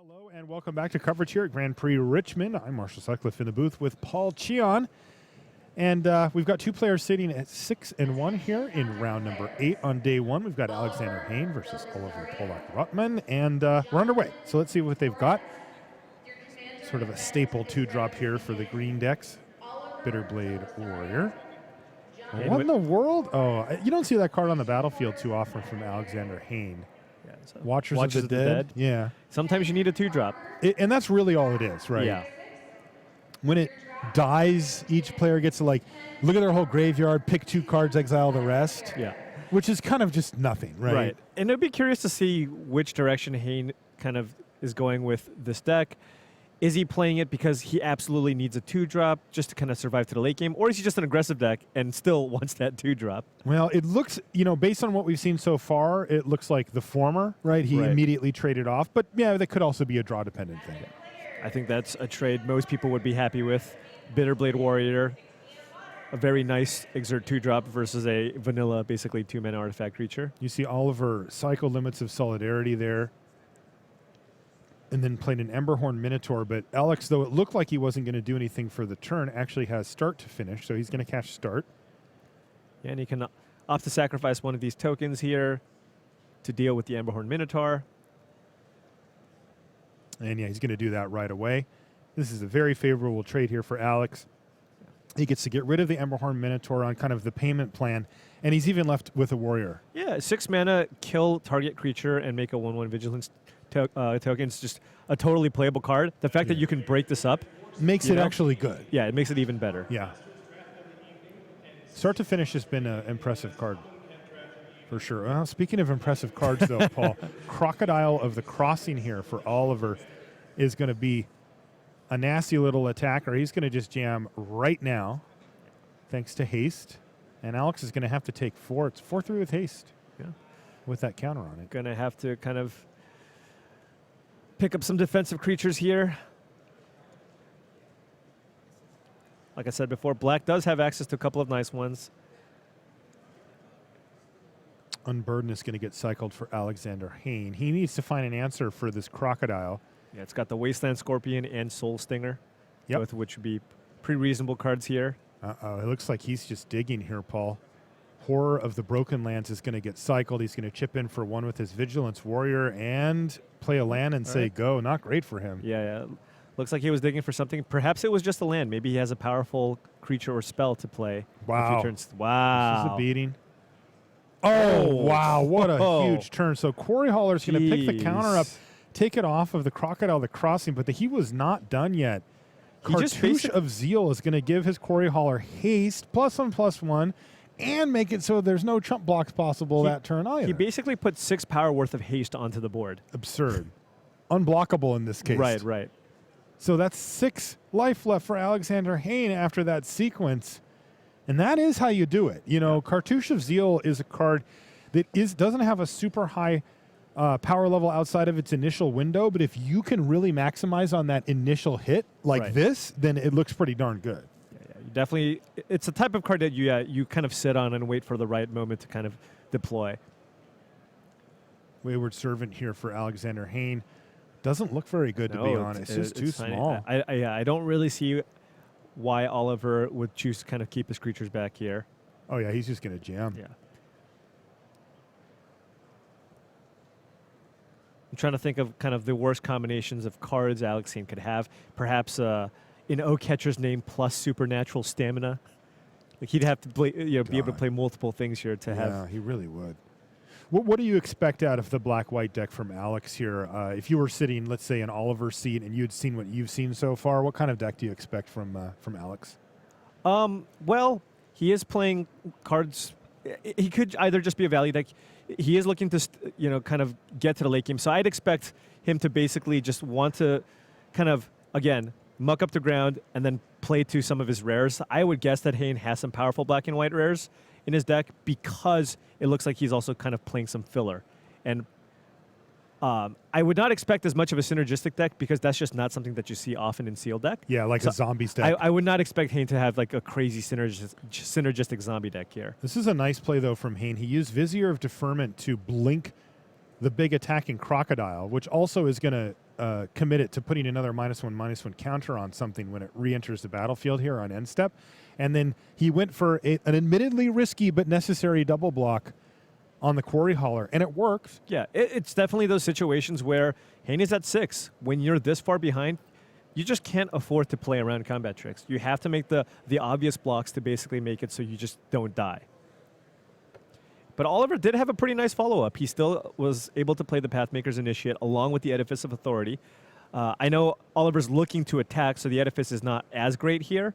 Hello and welcome back to coverage here at Grand Prix Richmond. I'm Marshall Sutcliffe in the booth with Paul Cheon. And we've got two players sitting at 6-1 here in round number 8 on day one. We've got Alexander Hayne versus Oliver Polak-Rotman, and we're underway. So let's see what they've got. Sort of a staple 2-drop here for the green decks. Bitterblade Warrior. What in the world? Oh, you don't see that card on the battlefield too often from Alexander Hayne. Yeah, so Watchers of the Dead. Yeah. Sometimes you need a 2-drop. And that's really all it is, right? Yeah. When it dies, each player gets to, like, look at their whole graveyard, pick 2 cards, exile the rest. Yeah. Which is kind of just nothing, right? Right. And I'd be curious to see which direction Hayne kind of is going with this deck. Is he playing it because he absolutely needs a 2-drop just to kind of survive to the late game? Or is he just an aggressive deck and still wants that 2-drop? Well, it looks, based on what we've seen so far, it looks like the former, right? He immediately traded off. But, yeah, that could also be a draw-dependent thing. I think that's a trade most people would be happy with. Bitterblade Warrior, a very nice Exert 2-drop versus a vanilla, basically 2-mana artifact creature. You see Oliver cycle Limits of Solidarity there. And then played an Emberhorn Minotaur. But Alex, though it looked like he wasn't going to do anything for the turn, actually has start to finish. So he's going to cast start. Yeah, and he can opt to sacrifice one of these tokens here to deal with the Emberhorn Minotaur. And, yeah, he's going to do that right away. This is a very favorable trade here for Alex. He gets to get rid of the Emberhorn Minotaur on kind of the payment plan. And he's even left with a Warrior. Yeah, 6 mana, kill target creature, and make a 1/1 Vigilance token. It's just a totally playable card. The fact that you can break this up makes it actually good. Yeah, it makes it even better. Yeah. Start to finish has been an impressive card for sure. Well, speaking of impressive cards, though, Paul, Crocodile of the Crossing here for Oliver is going to be a nasty little attacker. He's going to just jam right now, thanks to haste. And Alex is going to have to take 4. It's 4/3 with haste. Yeah. With that counter on it. Going to have to kind of pick up some defensive creatures here. Like I said before, black does have access to a couple of nice ones. Unburden is going to get cycled for Alexander Hayne. He needs to find an answer for this Crocodile. Yeah, it's got the Wasteland Scorpion and Soul Stinger, both of which would be pretty reasonable cards here. Uh-oh, it looks like he's just digging here, Paul. Horror of the Broken Lands is going to get cycled. He's going to chip in for 1 with his Vigilance Warrior and play a land and say go. Not great for him. Yeah. Looks like he was digging for something. Perhaps it was just a land. Maybe he has a powerful creature or spell to play. Wow. Wow. This is a beating. Oh, wow. What a huge turn. So Quarry Hauler's going to pick the counter up, take it off of the Crocodile, the Crossing, but he was not done yet. Cartouche of Zeal is going to give his Quarry Hauler haste, +1/+1, and make it so there's no chump blocks possible that turn either. He basically put 6 power worth of haste onto the board. Absurd. Unblockable in this case. Right. So that's 6 life left for Alexander Hayne after that sequence. And that is how you do it. Cartouche of Zeal is a card that doesn't have a super high power level outside of its initial window, but if you can really maximize on that initial hit like this, then it looks pretty darn good. Yeah, you definitely. It's a type of card that you kind of sit on and wait for the right moment to kind of deploy. Wayward Servant here for Alexander Hayne. Doesn't look very good, to be honest. It's just too small. I don't really see why Oliver would choose to kind of keep his creatures back here. Oh, yeah, he's just going to jam. Yeah. I'm trying to think of kind of the worst combinations of cards Alex Hayne could have. Perhaps in O-Catcher's Name plus Supernatural Stamina. Like he'd have to play, be able to play multiple things here to have. Yeah, he really would. What do you expect out of the black-white deck from Alex here? If you were sitting, let's say, in Oliver's seat and you'd seen what you've seen so far, what kind of deck do you expect from Alex? Well, he is playing cards. He could either just be a value deck. He is looking to, kind of get to the late game. So I'd expect him to basically just want to kind of, again, muck up the ground and then play to some of his rares. I would guess that Hayne has some powerful black and white rares in his deck because it looks like he's also kind of playing some filler. And I would not expect as much of a synergistic deck because that's just not something that you see often in sealed deck. Yeah, like a zombies deck. I would not expect Hayne to have like a crazy synergistic zombie deck here. This is a nice play, though, from Hayne. He used Vizier of Deferment to blink the big attacking crocodile, which also is going to commit it to putting another -1/-1 counter on something when it re-enters the battlefield here on end step. And then he went for an admittedly risky but necessary double block on the quarry hauler, and it works. Yeah, it's definitely those situations where Haney's at 6. When you're this far behind, you just can't afford to play around combat tricks. You have to make the obvious blocks to basically make it so you just don't die. But Oliver did have a pretty nice follow-up. He still was able to play the Pathmaker's Initiate along with the Edifice of Authority. I know Oliver's looking to attack, so the Edifice is not as great here.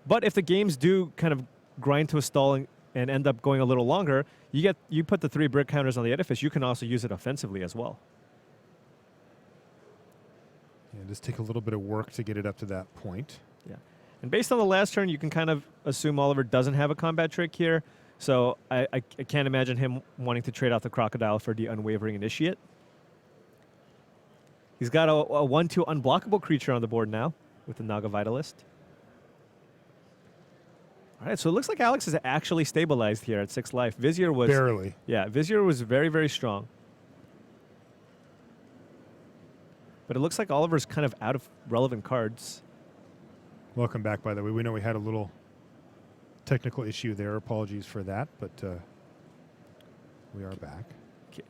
But if the games do kind of grind to a stall and end up going a little longer, you put the 3 brick counters on the Edifice. You can also use it offensively as well. Yeah, just take a little bit of work to get it up to that point. Yeah. And based on the last turn, you can kind of assume Oliver doesn't have a combat trick here. So I can't imagine him wanting to trade out the Crocodile for the Unwavering Initiate. He's got a 1/2 unblockable creature on the board now with the Naga Vitalist. All right, so it looks like Alex is actually stabilized here at 6 life. Vizier was... Barely. Yeah, Vizier was very, very strong. But it looks like Oliver's kind of out of relevant cards. Welcome back, by the way. We know we had a little technical issue there. Apologies for that, but we are back. Okay.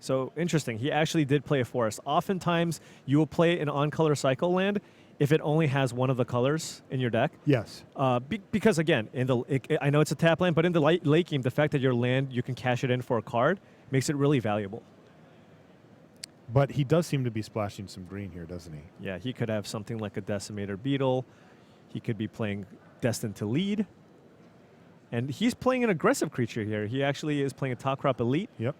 So interesting. He actually did play a forest. Oftentimes, you will play an on-color cycle land if it only has one of the colors in your deck. Yes. Because again, I know it's a tap land, but in the late game, the fact that your land, you can cash it in for a card, makes it really valuable. But he does seem to be splashing some green here, doesn't he? Yeah, he could have something like a Decimator Beetle. He could be playing Destined to Lead. And he's playing an aggressive creature here. He actually is playing a Top Crop Elite. Yep.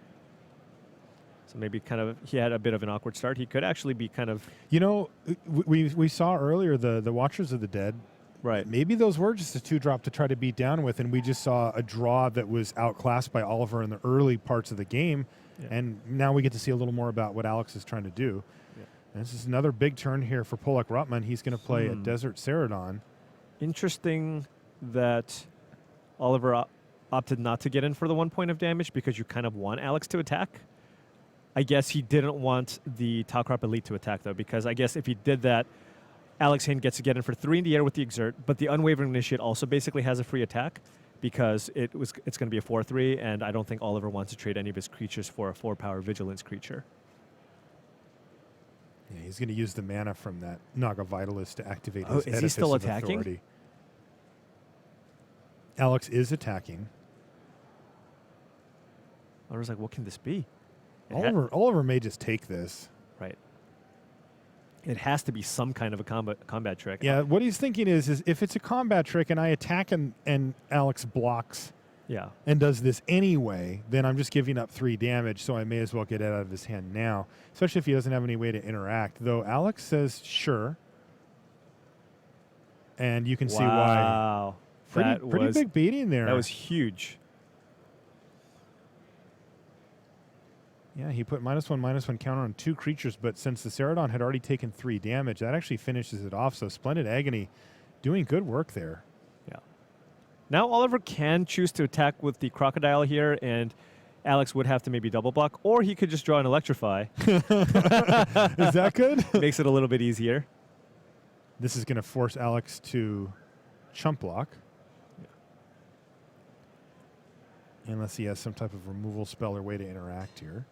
So maybe kind of he had a bit of an awkward start. He could actually be kind of... You know, we saw earlier the Watchers of the Dead. Right. Maybe those were just a 2-drop to try to beat down with, and we just saw a draw that was outclassed by Oliver in the early parts of the game. Yeah. And now we get to see a little more about what Alex is trying to do. Yeah. And this is another big turn here for Polak Rutman. He's going to play a Desert Ceradon. Interesting that Oliver opted not to get in for the 1 point of damage because you kind of want Alex to attack. I guess he didn't want the Top Crop Elite to attack, though, because I guess if he did that, Alex Hayne gets to get in for 3 in the air with the Exert, but the Unwavering Initiate also basically has a free attack because it's going to be a 4/3, and I don't think Oliver wants to trade any of his creatures for a 4-power Vigilance creature. Yeah, he's going to use the mana from that Naga Vitalist to activate his Is he still of attacking? Authority. Alex is attacking. Oliver's like, what can this be? Oliver may just take this. Right. It has to be some kind of a combat trick. Yeah, what he's thinking is if it's a combat trick and I attack and Alex blocks and does this anyway, then I'm just giving up 3 damage, so I may as well get it out of his hand now, especially if he doesn't have any way to interact. Though Alex says sure, and you can see why. Wow. Pretty big beating there. That was huge. Yeah, he put -1/-1 counter on 2 creatures, but since the Ceradon had already taken 3 damage, that actually finishes it off. So Splendid Agony doing good work there. Yeah. Now Oliver can choose to attack with the Crocodile here, and Alex would have to maybe double block, or he could just draw an Electrify. Is that good? Makes it a little bit easier. This is going to force Alex to chump block. Yeah. Unless he has some type of removal spell or way to interact here.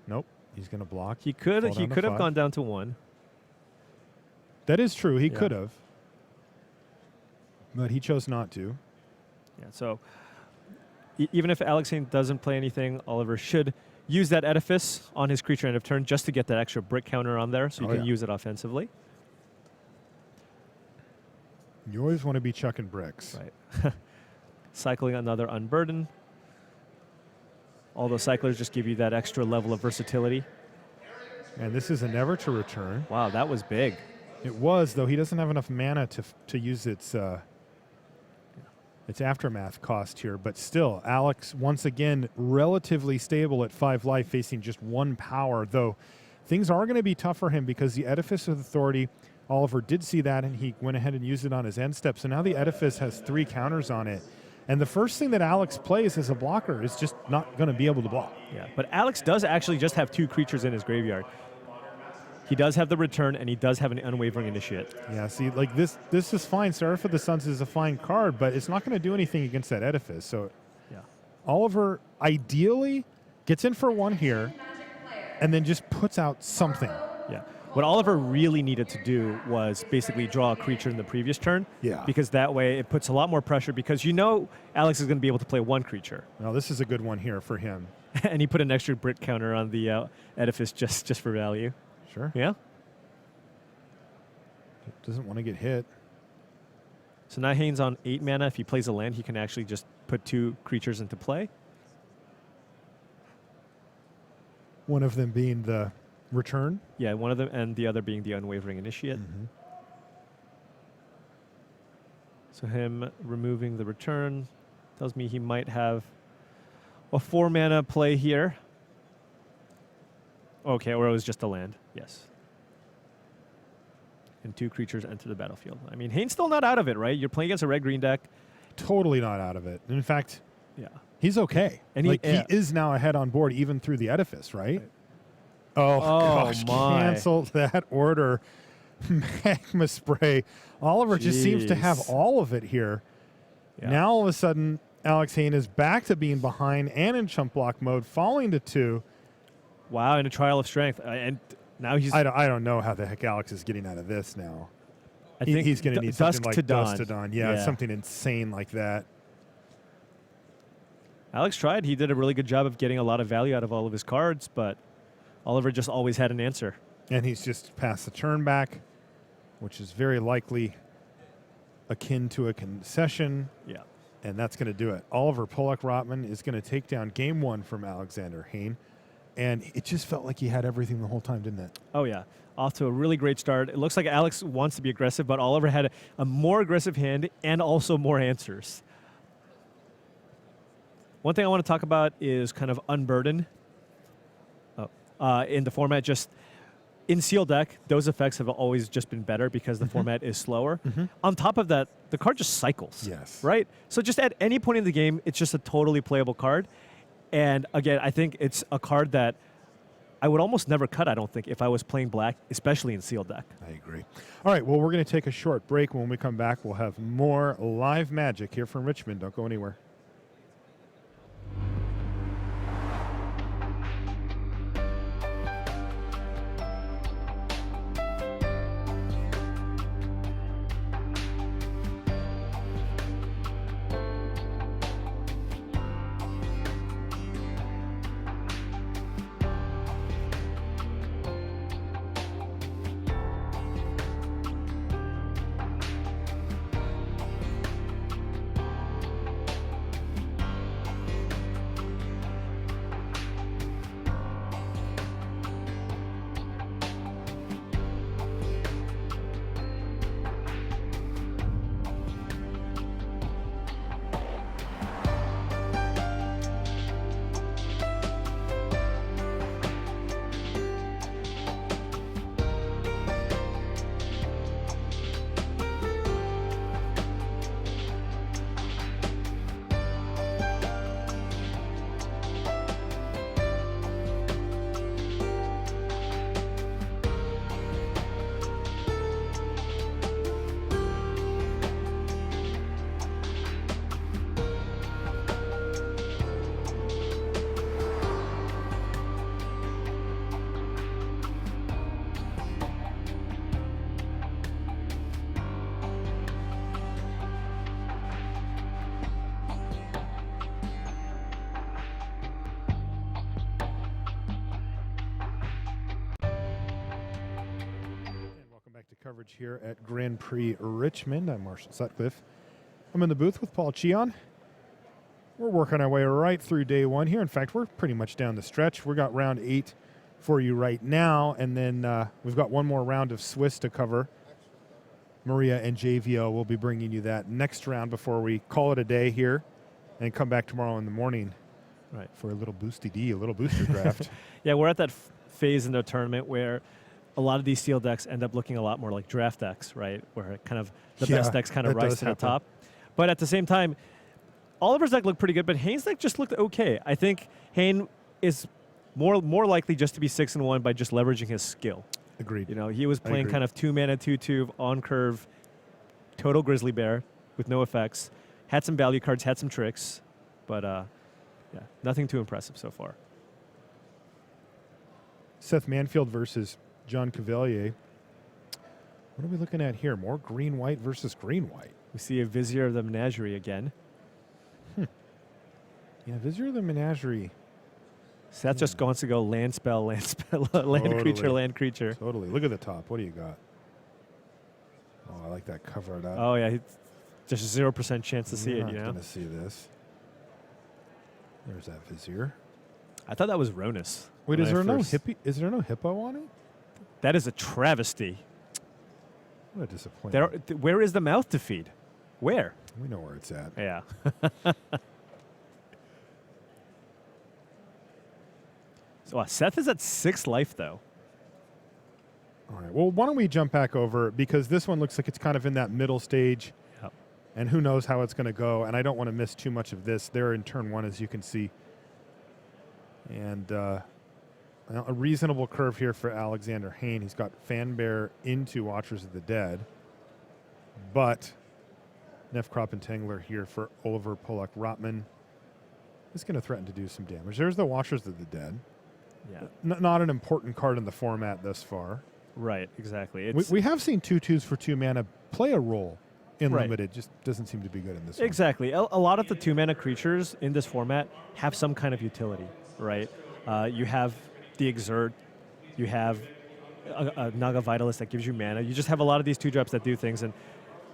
Nope, he's going to block. He could have gone down to 1. That is true. He could have, but he chose not to. Yeah. So even if Alex Hayne doesn't play anything, Oliver should use that Edifice on his creature end of turn just to get that extra brick counter on there, so you can use it offensively. You always want to be chucking bricks. Right. Cycling another Unburden. All those cyclers just give you that extra level of versatility. And this is a never to return. Wow, that was big. It was, though he doesn't have enough mana to use its aftermath cost here. But still, Alex, once again, relatively stable at 5 life, facing just 1 power, though things are going to be tough for him because the Edifice of Authority, Oliver did see that, and he went ahead and used it on his end step. So now the Edifice has 3 counters on it. And the first thing that Alex plays as a blocker is just not going to be able to block. Yeah, but Alex does actually just have 2 creatures in his graveyard. He does have the return, and he does have an unwavering initiate. Yeah, see, like this is fine. Seraph of the Suns is a fine card, but it's not going to do anything against that edifice. So Yeah. Oliver ideally gets in for 1 here and then just puts out something. Yeah. What Oliver really needed to do was basically draw a creature in the previous turn. Yeah. Because that way it puts a lot more pressure because Alex is going to be able to play 1 creature. Now, this is a good one here for him. And he put an extra brick counter on the edifice just for value. Sure. Yeah. Doesn't want to get hit. So now Haynes on 8 mana. If he plays a land, he can actually just put 2 creatures into play. One of them being the return. Yeah, one of them, and the other being the unwavering initiate. Mm-hmm. So him removing the return tells me he might have a 4 mana play here. Okay, or it was just a land. Yes. And 2 creatures enter the battlefield. I mean, Haynes still not out of it, right? You're playing against a red-green deck. Totally not out of it. In fact, Yeah. he's okay. And he is now ahead on board even through the edifice, right? Oh, gosh, my. cancel that order. Magma spray. Oliver just seems to have Jeez. all of it here. Yeah. Now all of a sudden, Alex Hayne is back to being behind and in chump block mode, falling to 2. Wow, in a trial of strength. And now he's... I don't know how the heck Alex is getting out of this now. I think He's going to need Dusk something like to Dusk to Dawn. Dawn. Yeah, something insane like that. Alex tried. He did a really good job of getting a lot of value out of all of his cards, but Oliver just always had an answer. And he's just passed the turn back, which is very likely akin to a concession. Yeah. And that's going to do it. Oliver Pollock-Rotman is going to take down game 1 from Alexander Hayne. And it just felt like he had everything the whole time, didn't it? Oh, yeah. Off to a really great start. It looks like Alex wants to be aggressive, but Oliver had a more aggressive hand and also more answers. One thing I want to talk about is kind of Unburden. In the format, just in Seal deck, those effects have always just been better because the format is slower. On top of that, the card just cycles. Yes. Right? So just at any point in the game, it's just a totally playable card. And again, I think it's a card that I would almost never cut, I don't think, if I was playing black, especially in Seal deck. I agree. All right, well, we're going to take a short break. When we come back, we'll have more live Magic here from Richmond. Don't go anywhere. Coverage here at Grand Prix Richmond. I'm Marshall Sutcliffe. I'm in the booth with Paul Cheon. We're working our way right through day 1 here. In fact, we're pretty much down the stretch. We got round 8 for you right now, and then we've got one more round of Swiss to cover. Maria and JVO will be bringing you that next round before we call it a day here and come back tomorrow in the morning for a little boosty-D, a little booster draft. Yeah, we're at that phase in the tournament where a lot of these Seal decks end up looking a lot more like draft decks, right? Where kind of the best decks kind of rise to the top. But at the same time, Oliver's deck looked pretty good, but Haynes' deck just looked okay. I think Hayne is more likely just to be 6-1 by just leveraging his skill. Agreed. You know, he was playing kind of 2-mana 2/2 on curve, total grizzly bear with no effects. Had some value cards, had some tricks, but yeah, nothing too impressive so far. Seth Manfield versus John Cavalier. What are we looking at here? More green-white versus green-white. We see a Vizier of the Menagerie again. Yeah, Vizier of the Menagerie. Seth just wants to go land spell, land creature, land creature. Totally. Look at the top. What do you got? Oh, I like that covered up. Oh, yeah. Just 0% chance to see You're it, you know? not going to see this. There's that Vizier. I thought that was Ronus. Wait, is there no hippo on it? That is a travesty. What a disappointment. Where is the mouth to feed? Where? We know where it's at. Yeah. So Seth is at 6 life, though. All right. Well, why don't we jump back over, because this one looks like it's kind of in that middle stage. Yep. And who knows how it's going to go. And I don't want to miss too much of this. They're in turn 1, as you can see. And a reasonable curve here for Alexander Hayne. He's got Fanbear into Watchers of the Dead. But Nefkrop Entangler here for Oliver Polak Rotman is going to threaten to do some damage. There's the Watchers of the Dead. Yeah. Not an important card in the format thus far. Right, exactly. We have seen 2/2s for 2 mana play a role in Right. Limited. Just doesn't seem to be good in this Exactly. A lot of the 2-mana creatures in this format have some kind of utility, right? You have the Exert. You have a Naga Vitalist that gives you mana. You just have a lot of these 2-drops that do things, and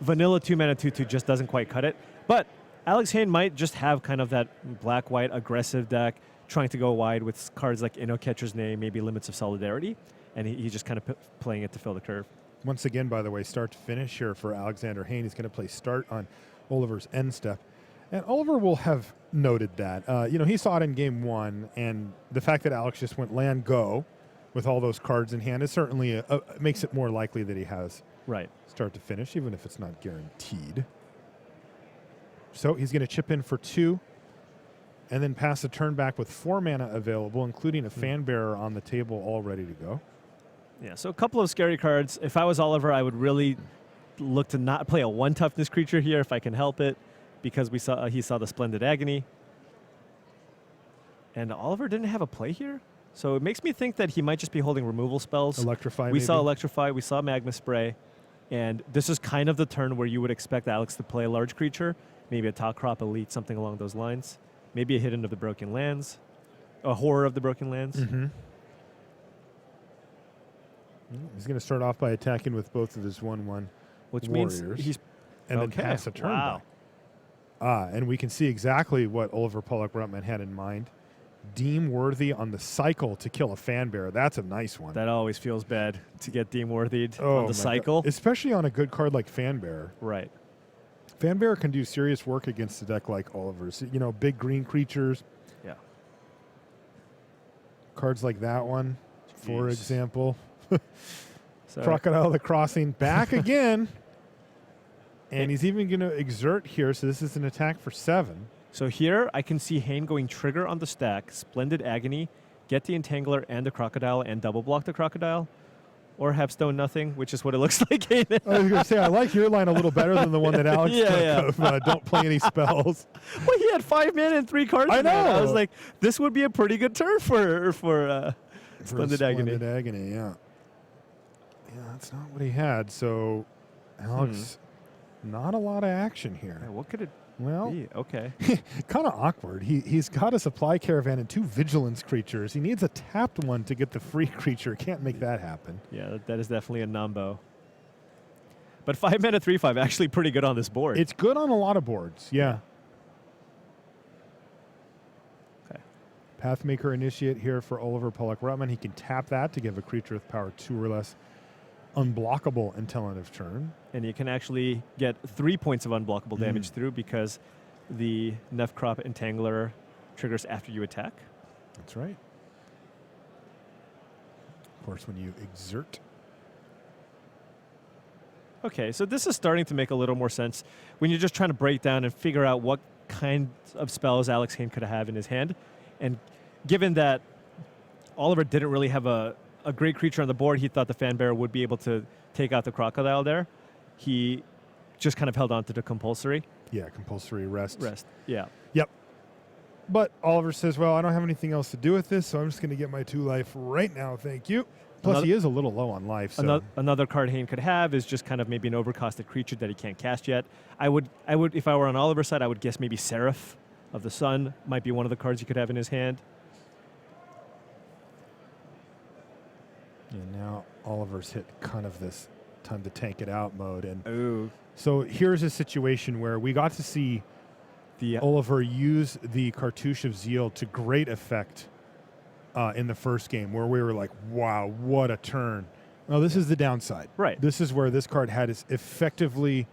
vanilla 2-mana 2/2 just doesn't quite cut it. But Alex Hayne might just have kind of that black-white aggressive deck, trying to go wide with cards like Inno Catcher's Name, maybe Limits of Solidarity, and he's just kind of playing it to fill the curve. Once again, by the way, start to finish here for Alexander Hayne. He's going to play start on Oliver's end step. And Oliver will have noted that. He saw it in game 1, and the fact that Alex just went land go with all those cards in hand is certainly makes it more likely that he has Right. start to finish, even if it's not guaranteed. So he's going to chip in for 2, and then pass a turn back with 4 mana available, including a Fanbearer on the table all ready to go. Yeah, so a couple of scary cards. If I was Oliver, I would really look to not play a 1 toughness creature here if I can help it, because he saw the Splendid Agony. And Oliver didn't have a play here, so it makes me think that he might just be holding removal spells. Electrify, We saw Electrify, we saw Magma Spray, and this is kind of the turn where you would expect Alex to play a large creature, maybe a Top Crop Elite, something along those lines. Maybe a Hidden of the Broken Lands, a Horror of the Broken Lands. Mm-hmm. He's going to start off by attacking with both of his 1/1 Which warriors, means he's and okay. then pass a turn Wow. back. And we can see exactly what Oliver Polak Rotman had in mind. Deem worthy on the cycle to kill a Fanbearer. That's a nice one. That always feels bad to get deem-worthied Oh on my the cycle. God. Especially on a good card like Fanbearer. Right. Fanbearer can do serious work against a deck like Oliver's. Big green creatures. Yeah. Cards like that one, for Jeez. example. So Crocodile the Crossing back again. And he's even going to exert here, so this is an attack for 7. So here I can see Hayne going trigger on the stack, Splendid Agony, get the Entangler and the Crocodile and double block the Crocodile, or have Stone Nothing, which is what it looks like. Hayne. I was going to say, I like your line a little better than the one that Alex took of don't play any spells. Well, he had 5 mana and 3 cards. I in there. know. I was like, this would be a pretty good turn for Splendid Agony. Splendid Agony, yeah. Yeah, that's not what he had. So, Alex, not a lot of action here. Yeah, what could it Well, be? Okay. kind of awkward. He's got a supply caravan and 2 vigilance creatures. He needs a tapped one to get the free creature. Can't make that happen. Yeah, that is definitely a numbo. But 5 mana 3/5 actually pretty good on this board. It's good on a lot of boards, yeah. Okay. Pathmaker Initiate here for Oliver Polak Rotman. He can tap that to give a creature with power 2 or less unblockable until end of turn. And you can actually get 3 points of unblockable damage through because the Nefkrop Entangler triggers after you attack. That's right. Of course, when you exert. Okay, so this is starting to make a little more sense when you're just trying to break down and figure out what kind of spells Alex Hayne could have in his hand. And given that Oliver didn't really have a great creature on the board, he thought the Fan Bearer would be able to take out the Crocodile there. He just kind of held on to the compulsory. Yeah, compulsory rest. Yeah. Yep. But Oliver says, well, I don't have anything else to do with this, so I'm just going to get my 2 life right now, thank you. Plus, he is a little low on life. So. Another card Hayne could have is just kind of maybe an overcosted creature that he can't cast yet. I would, if I were on Oliver's side, I would guess maybe Seraph of the Sun might be one of the cards he could have in his hand. And now Oliver's hit kind of this time to tank it out mode. And Ooh. so here's a situation where we got to see Oliver use the Cartouche of Zeal to great effect in the first game, where we were like, wow, what a turn. Well, this is the downside. Right. This is where this card had effectively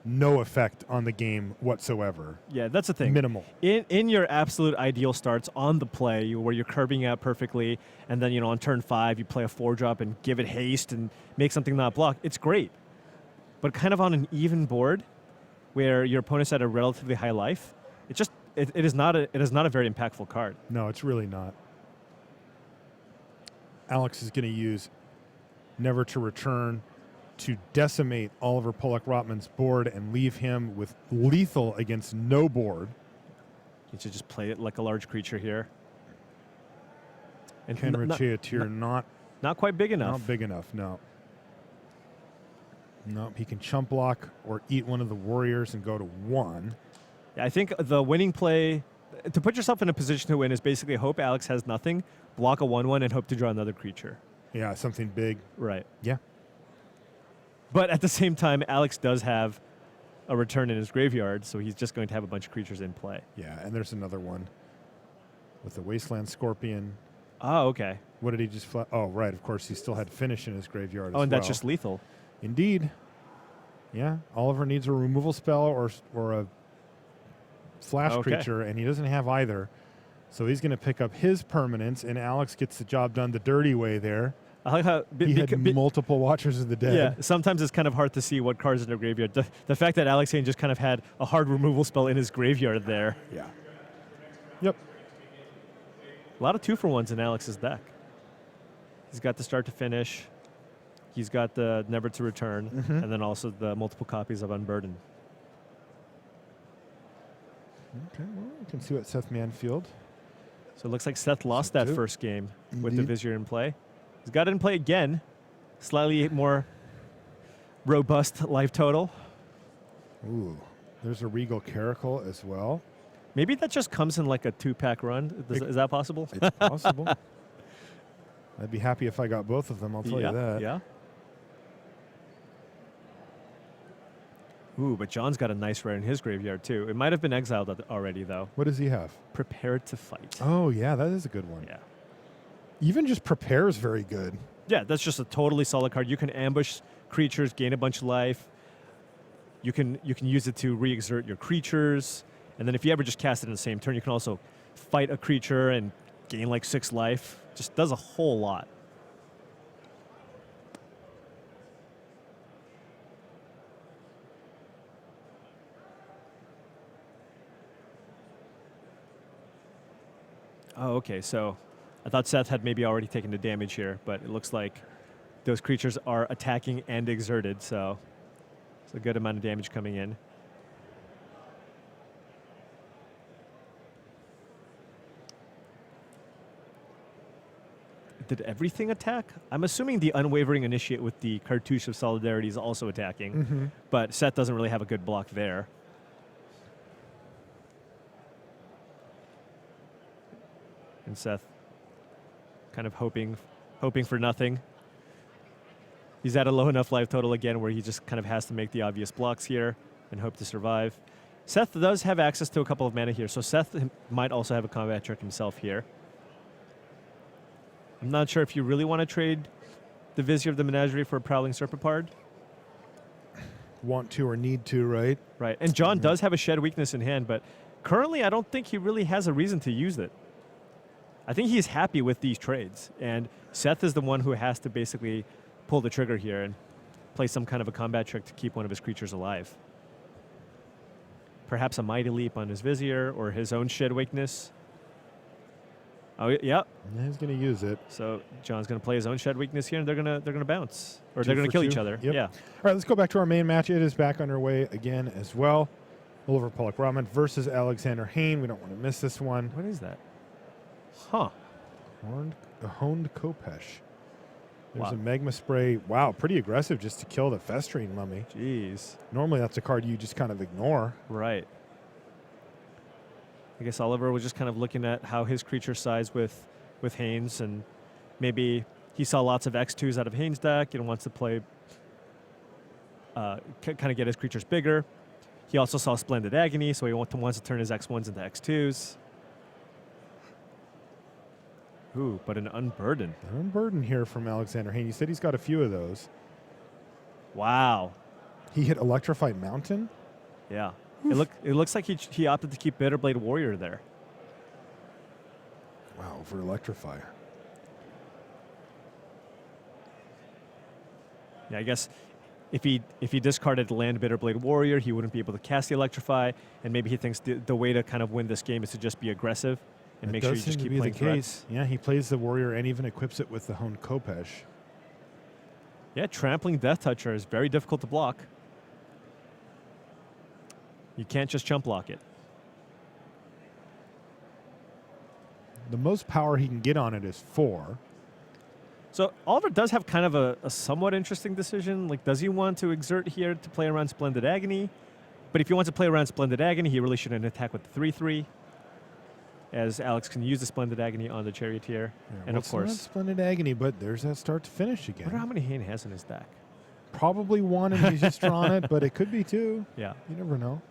no effect on the game whatsoever. Yeah, that's the thing. Minimal. In your absolute ideal starts on the play, where you're curving out perfectly, and then on turn 5 you play a 4-drop and give it haste and make something not block. It's great, but kind of on an even board, where your opponent's at a relatively high life, it is not a very impactful card. No, it's really not. Alex is going to use Never to Return to decimate Oliver Pollock-Rotman's board and leave him with lethal against no board. You should just play it like a large creature here. And Kenricheatir not quite big enough. Not big enough, no. Nope, he can chump block or eat one of the warriors and go to 1. Yeah, I think the winning play, to put yourself in a position to win, is basically hope Alex has nothing, block a 1/1, and hope to draw another creature. Yeah, something big. Right. Yeah. But at the same time, Alex does have a return in his graveyard, so he's just going to have a bunch of creatures in play. Yeah, and there's another one with the Wasteland Scorpion. Oh, okay. What did he just Oh, right, of course, he still had Finish in his graveyard Oh, as and well. that's just lethal. Indeed. Yeah, Oliver needs a removal spell or a flash creature, and he doesn't have either. So he's going to pick up his permanents, and Alex gets the job done the dirty way there. I like how He had multiple Watchers of the Dead. Yeah, sometimes it's kind of hard to see what cards in their graveyard. The fact that Alex Hayne just kind of had a hard removal spell in his graveyard there. Yeah. Yep. A lot of 2-for-1s in Alex's deck. He's got the Start to Finish. He's got the Never to Return, and then also the multiple copies of Unburdened. Okay, well, you can see what Seth Manfield. So it looks like Seth lost that first game with the Indeed. Vizier in play. He's got it in play again. Slightly more robust life total. Ooh, there's a Regal Caracal as well. Maybe that just comes in like a 2-pack run. Is that possible? It's possible. I'd be happy if I got both of them, I'll tell you that. Yeah. Ooh, but John's got a nice rare in his graveyard, too. It might have been exiled already, though. What does he have? Prepared to Fight. Oh, yeah, that is a good one. Yeah. Even just Prepare is very good. Yeah, that's just a totally solid card. You can ambush creatures, gain a bunch of life. You can use it to re-exert your creatures. And then if you ever just cast it in the same turn, you can also fight a creature and gain like 6 life. Just does a whole lot. Oh, okay, so I thought Seth had maybe already taken the damage here, but it looks like those creatures are attacking and exerted, so it's a good amount of damage coming in. Did everything attack? I'm assuming the Unwavering Initiate with the Cartouche of Solidarity is also attacking, but Seth doesn't really have a good block there. And Seth kind of hoping for nothing. He's at a low enough life total again where he just kind of has to make the obvious blocks here and hope to survive. Seth does have access to a couple of mana here, so Seth might also have a combat trick himself here. I'm not sure if you really want to trade the Vizier of the Menagerie for a Prowling Serpapard. Want to or need to, right? Right, and John does have a Shed Weakness in hand, but currently I don't think he really has a reason to use it. I think he's happy with these trades, and Seth is the one who has to basically pull the trigger here and play some kind of a combat trick to keep one of his creatures alive. perhaps a Mighty Leap on his Vizier or his own Shed Weakness. Oh, yeah. Yeah, he's going to use it. So John's going to play his own Shed Weakness here, and they're gonna bounce. Or they're Two going to for kill each two. other. Yep. Yeah. All right, let's go back to our main match. It is back underway again as well. Oliver Pollock-Rotman versus Alexander Hayne. We don't want to miss this one. What is that? Huh. Honed Kopesh. There's Wow. a Magma Spray. Wow, pretty aggressive just to kill the Festering Mummy. Jeez. Normally that's a card you just kind of ignore. Right. I guess Oliver was just kind of looking at how his creature size with Haynes, and maybe he saw lots of X2s out of Haynes' deck and wants to play, kind of get his creatures bigger. He also saw Splendid Agony, so he wants to turn his X1s into X2s. Ooh, but an Unburden. An Unburden here from Alexander Hayne. He said he's got a few of those. Wow. He hit Electrified Mountain. Yeah. It looks like he opted to keep Bitterblade Warrior there. Wow, over Electrify. Yeah, I guess if he discarded land Bitterblade Warrior, he wouldn't be able to cast the Electrify, and maybe he thinks the way to kind of win this game is to just be aggressive and That make sure does you just seem to keep be playing the threats. case. Yeah, he plays the Warrior and even equips it with the Honed Kopesh. Yeah, Trampling Death Toucher is very difficult to block. You can't just jump block it. The most power he can get on it is 4. So Oliver does have kind of a somewhat interesting decision. Like, does he want to exert here to play around Splendid Agony? But if he wants to play around Splendid Agony, he really shouldn't attack with the 3/3, as Alex can use the Splendid Agony on the Charioteer. Yeah, And well, of course, it's not Splendid Agony, but there's that start to finish I again. wonder how many Hayne has in his deck. Probably 1 and he's just drawn it, but it could be 2. Yeah. You never know.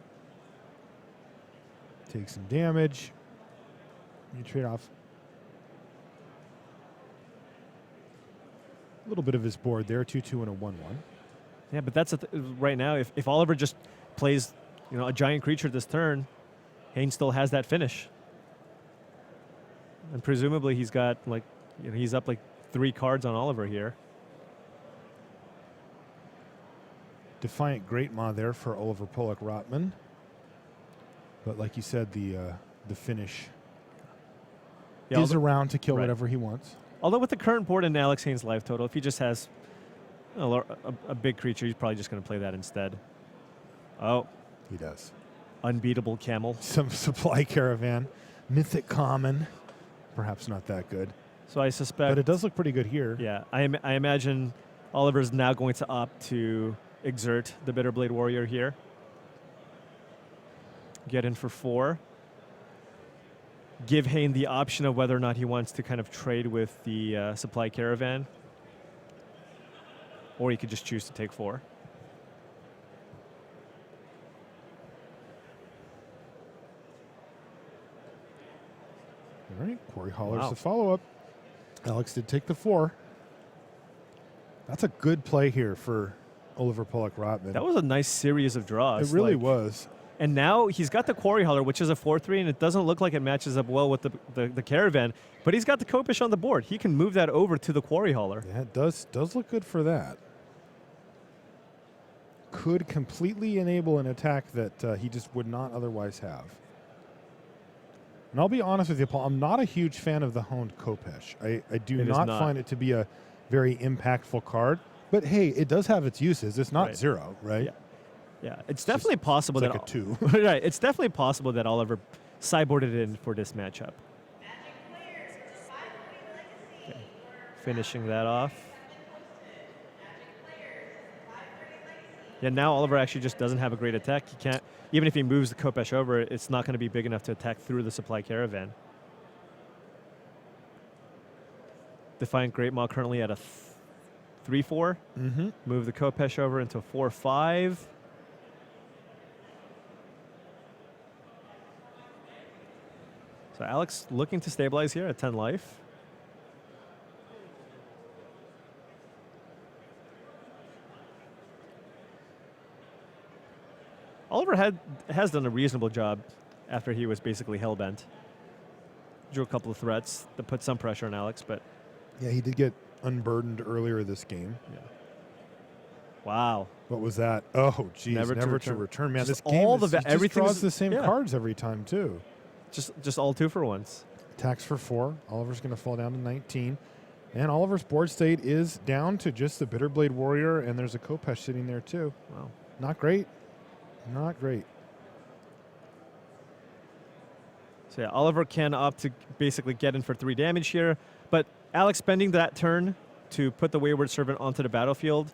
Take some damage. You trade off a little bit of his board there, 2/2 and a 1/1. Yeah, but that's right now. If Oliver just plays, a giant creature this turn, Hayne still has that finish, and presumably he's got he's up 3 cards on Oliver here. Defiant Great Maw there for Oliver Pollock-Rotman. But like you said, the finish Yeah, is around to kill right. whatever he wants. Although with the current board and Alex Haynes' life total, if he just has a big creature, he's probably just going to play that instead. Oh, He does. Unbeatable Camel. Some Supply Caravan. Mythic Common. Perhaps not that good. So I suspect. But it does look pretty good here. Yeah, I imagine Oliver's now going to opt to exert the Bitterblade Warrior here. Get in for 4. Give Hayne the option of whether or not he wants to kind of trade with the Supply Caravan. Or he could just choose to take 4. All right, Quarry Hauler's Wow. the follow-up. Alex did take the 4. That's a good play here for Oliver Pollock-Rotman. That was a nice series of draws. It really was. And now he's got the Quarry Hauler, which is a 4/3, and it doesn't look like it matches up well with the Caravan. But he's got the Kopish on the board. He can move that over to the Quarry Hauler. Yeah, it does look good for that. Could completely enable an attack that he just would not otherwise have. And I'll be honest with you, Paul, I'm not a huge fan of the Honed Kopesh. I do It is not not. find it to be a very impactful card. But hey, it does have its uses. It's not Right. 0, right? Yeah. Yeah, it's definitely possible It's that like a 2. right. It's definitely possible that Oliver sideboarded in for this matchup. Okay. Finishing that off. Yeah, now Oliver actually just doesn't have a great attack. He can't, even if he moves the Kopesh over, it's not going to be big enough to attack through the Supply Caravan. Defiant Great Maw currently at a 3/4. Mm-hmm. Move the Kopesh over into a 4/5. So Alex looking to stabilize here at 10 life. Oliver has done a reasonable job after he was basically hellbent. Drew a couple of threats that put some pressure on Alex, but Yeah, he did get unburdened earlier this game. yeah. Wow. What was that? Oh, geez, never to return. Man, Just this game all is, the it just everything draws is- the same yeah. cards every time, too. Just all 2 for ones. Attacks for 4. Oliver's going to fall down to 19. And Oliver's board state is down to just the Bitterblade Warrior, and there's a Kopesh sitting there, too. Wow. Not great. Not great. So yeah, Oliver can opt to basically get in for 3 damage here, but Alex spending that turn to put the Wayward Servant onto the battlefield.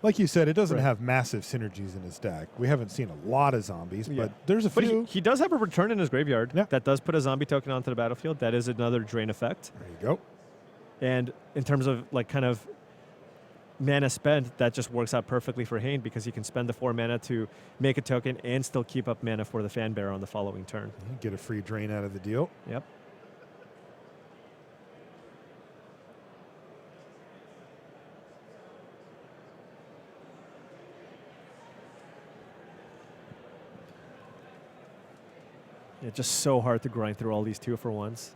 Like you said, it doesn't Right. have massive synergies in his deck. We haven't seen a lot of zombies, Yeah. but there's a But few. he does have a return in his graveyard Yeah. that does put a zombie token onto the battlefield. That is another drain effect. There you go. And in terms of like kind of mana spent, that just works out perfectly for Hane because he can spend the 4 mana to make a token and still keep up mana for the Fan Bearer on the following turn. You get a free drain out of the deal. Yep. Yeah, just so hard to grind through all these 2 for ones.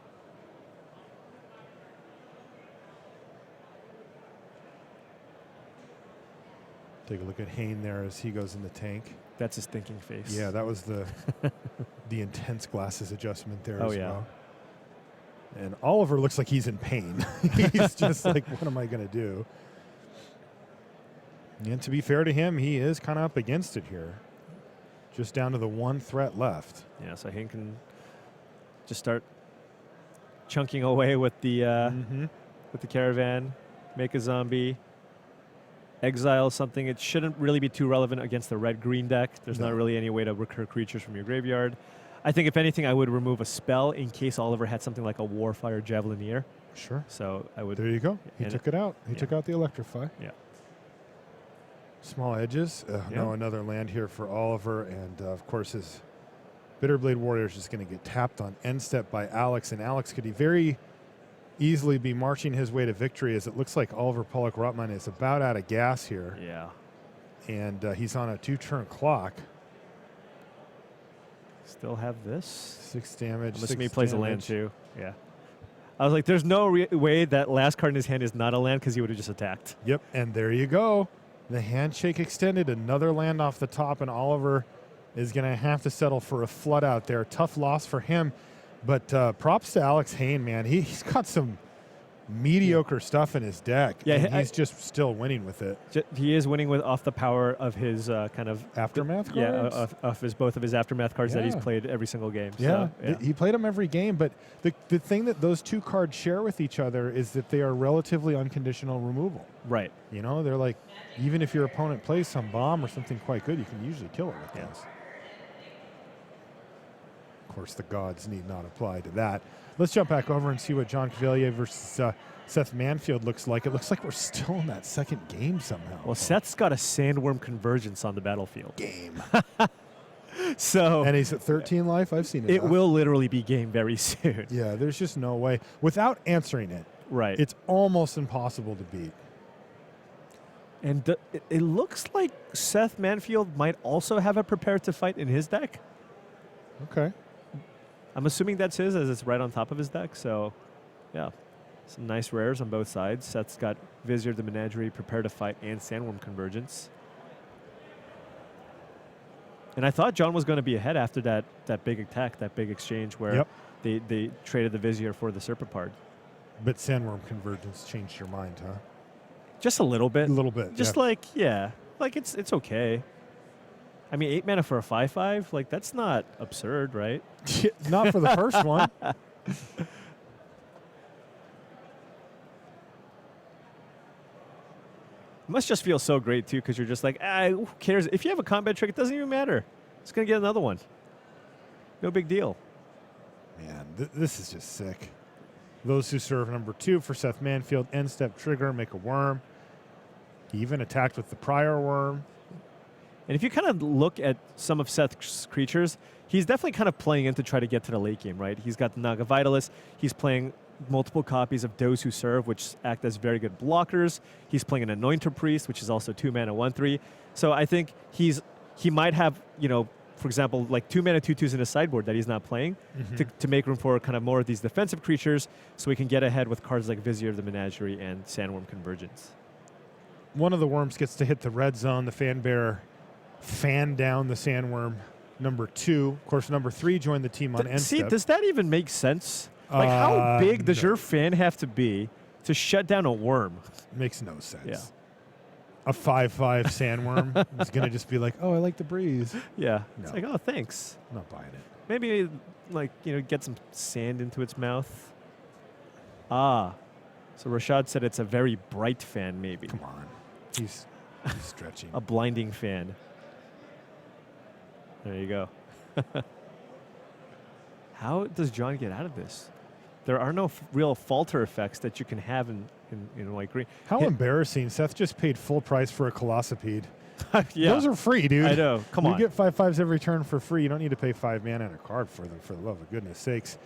Take a look at Hane there as he goes in the tank. That's his thinking face. Yeah, that was the the intense glasses adjustment there Oh, as yeah. well. And Oliver looks like he's in pain. He's just like, what am I going to do? And to be fair to him, he is kind of up against it here. Just down to the 1 threat left. Yeah, so Hane can just start chunking away with the with the caravan, make a zombie, exile something. It shouldn't really be too relevant against the red-green deck. There's No. not really any way to recur creatures from your graveyard. I think if anything, I would remove a spell in case Oliver had something like a Warfire Javelinier. Sure. So I would. There you go. He And took it out. He yeah. took out the Electrify. Yeah. Small edges. Yeah. No, another land here for Oliver. And, of course, his Bitterblade Warrior is just going to get tapped on end step by Alex. And Alex could very easily be marching his way to victory as it looks like Oliver Pollock-Rotman is about out of gas here. Yeah. And he's on a 2-turn clock. Still have this. 6 damage. I'm assuming 6 he plays a land damage. too. Yeah. I was like, there's no way that last card in his hand is not a land because he would have just attacked. Yep, and there you go. The handshake extended, another land off the top, and Oliver is going to have to settle for a flood out there. Tough loss for him, but props to Alex Hane, man. He's got some mediocre stuff in his deck, Yeah, and he's just still winning with it. He is winning with off the power of his kind of Aftermath cards? Yeah, of his both of his aftermath cards that he's Yeah. played every single game. Yeah, So, he played them every game, but the thing that those 2 cards share with each other is that they are relatively unconditional removal. Right. You know, they're like, even if your opponent plays some bomb or something quite good, you can usually kill it with Yeah. those. Of course, the gods need not apply to that. Let's jump back over and see what John Cavalier versus Seth Manfield looks like. It looks like we're still in that second game somehow. Well, Seth's got a Sandworm Convergence on the battlefield. Game. So And he's at 13 life. I've seen it. it will literally be game very soon. Yeah, there's just no way. Without answering it, Right. it's almost impossible to beat. And it looks like Seth Manfield might also have a Prepare to Fight in his deck. Okay. I'm assuming that's his as it's right on top of his deck. So, yeah. Some nice rares on both sides. Seth's got Vizier the Menagerie, Prepare to Fight, and Sandworm Convergence. And I thought John was going to be ahead after that big attack, that big exchange where they traded the Vizier for the Serpapard. But Sandworm Convergence changed your mind, huh? Just a little bit. A little bit. Just yeah. like, yeah. Like, it's okay. I mean, 8 mana for a 5/5, like, that's not absurd, right? Not for the first one. It must just feel so great, too, because you're just like, who cares? If you have a combat trick, it doesn't even matter. It's going to get another one. No big deal. Man, this is just sick. Those who serve number 2 for Seth Manfield, end step trigger, make a worm. He even attacked with the prior worm. And if you kind of look at some of Seth's creatures, he's definitely kind of playing in to try to get to the late game, right? He's got the Naga Vitalist. He's playing multiple copies of Those Who Serve, which act as very good blockers. He's playing an Anointer Priest, which is also 2 mana, 1/3. So I think he might have, for example, like 2 mana 2/2s in his sideboard that he's not playing to make room for kind of more of these defensive creatures so he can get ahead with cards like Vizier the Menagerie and Sandworm Convergence. one of the worms gets to hit the red zone. The fan bear fan down the sandworm number 2. Of course, number 3 joined the team on end See, step. does that even make sense? Like, how big does no. your fan have to be to shut down a worm? Makes no sense. Yeah. A 5'5" sandworm is going to just be like, oh, I like the breeze. Yeah. It's No. like, oh, thanks. I'm not buying it. Maybe, like, get some sand into its mouth. Ah. So Rashad said it's a very bright fan, maybe. Come on. He's stretching. A blinding fan. There you go. How does John get out of this? There are no real falter effects that you can have in white green. How embarrassing. Seth just paid full price for a Colossopede. Yeah. Those are free, dude. I know. Come on. You get 5/5s every turn for free. You don't need to pay 5 mana and a card for them, for the love of goodness sakes.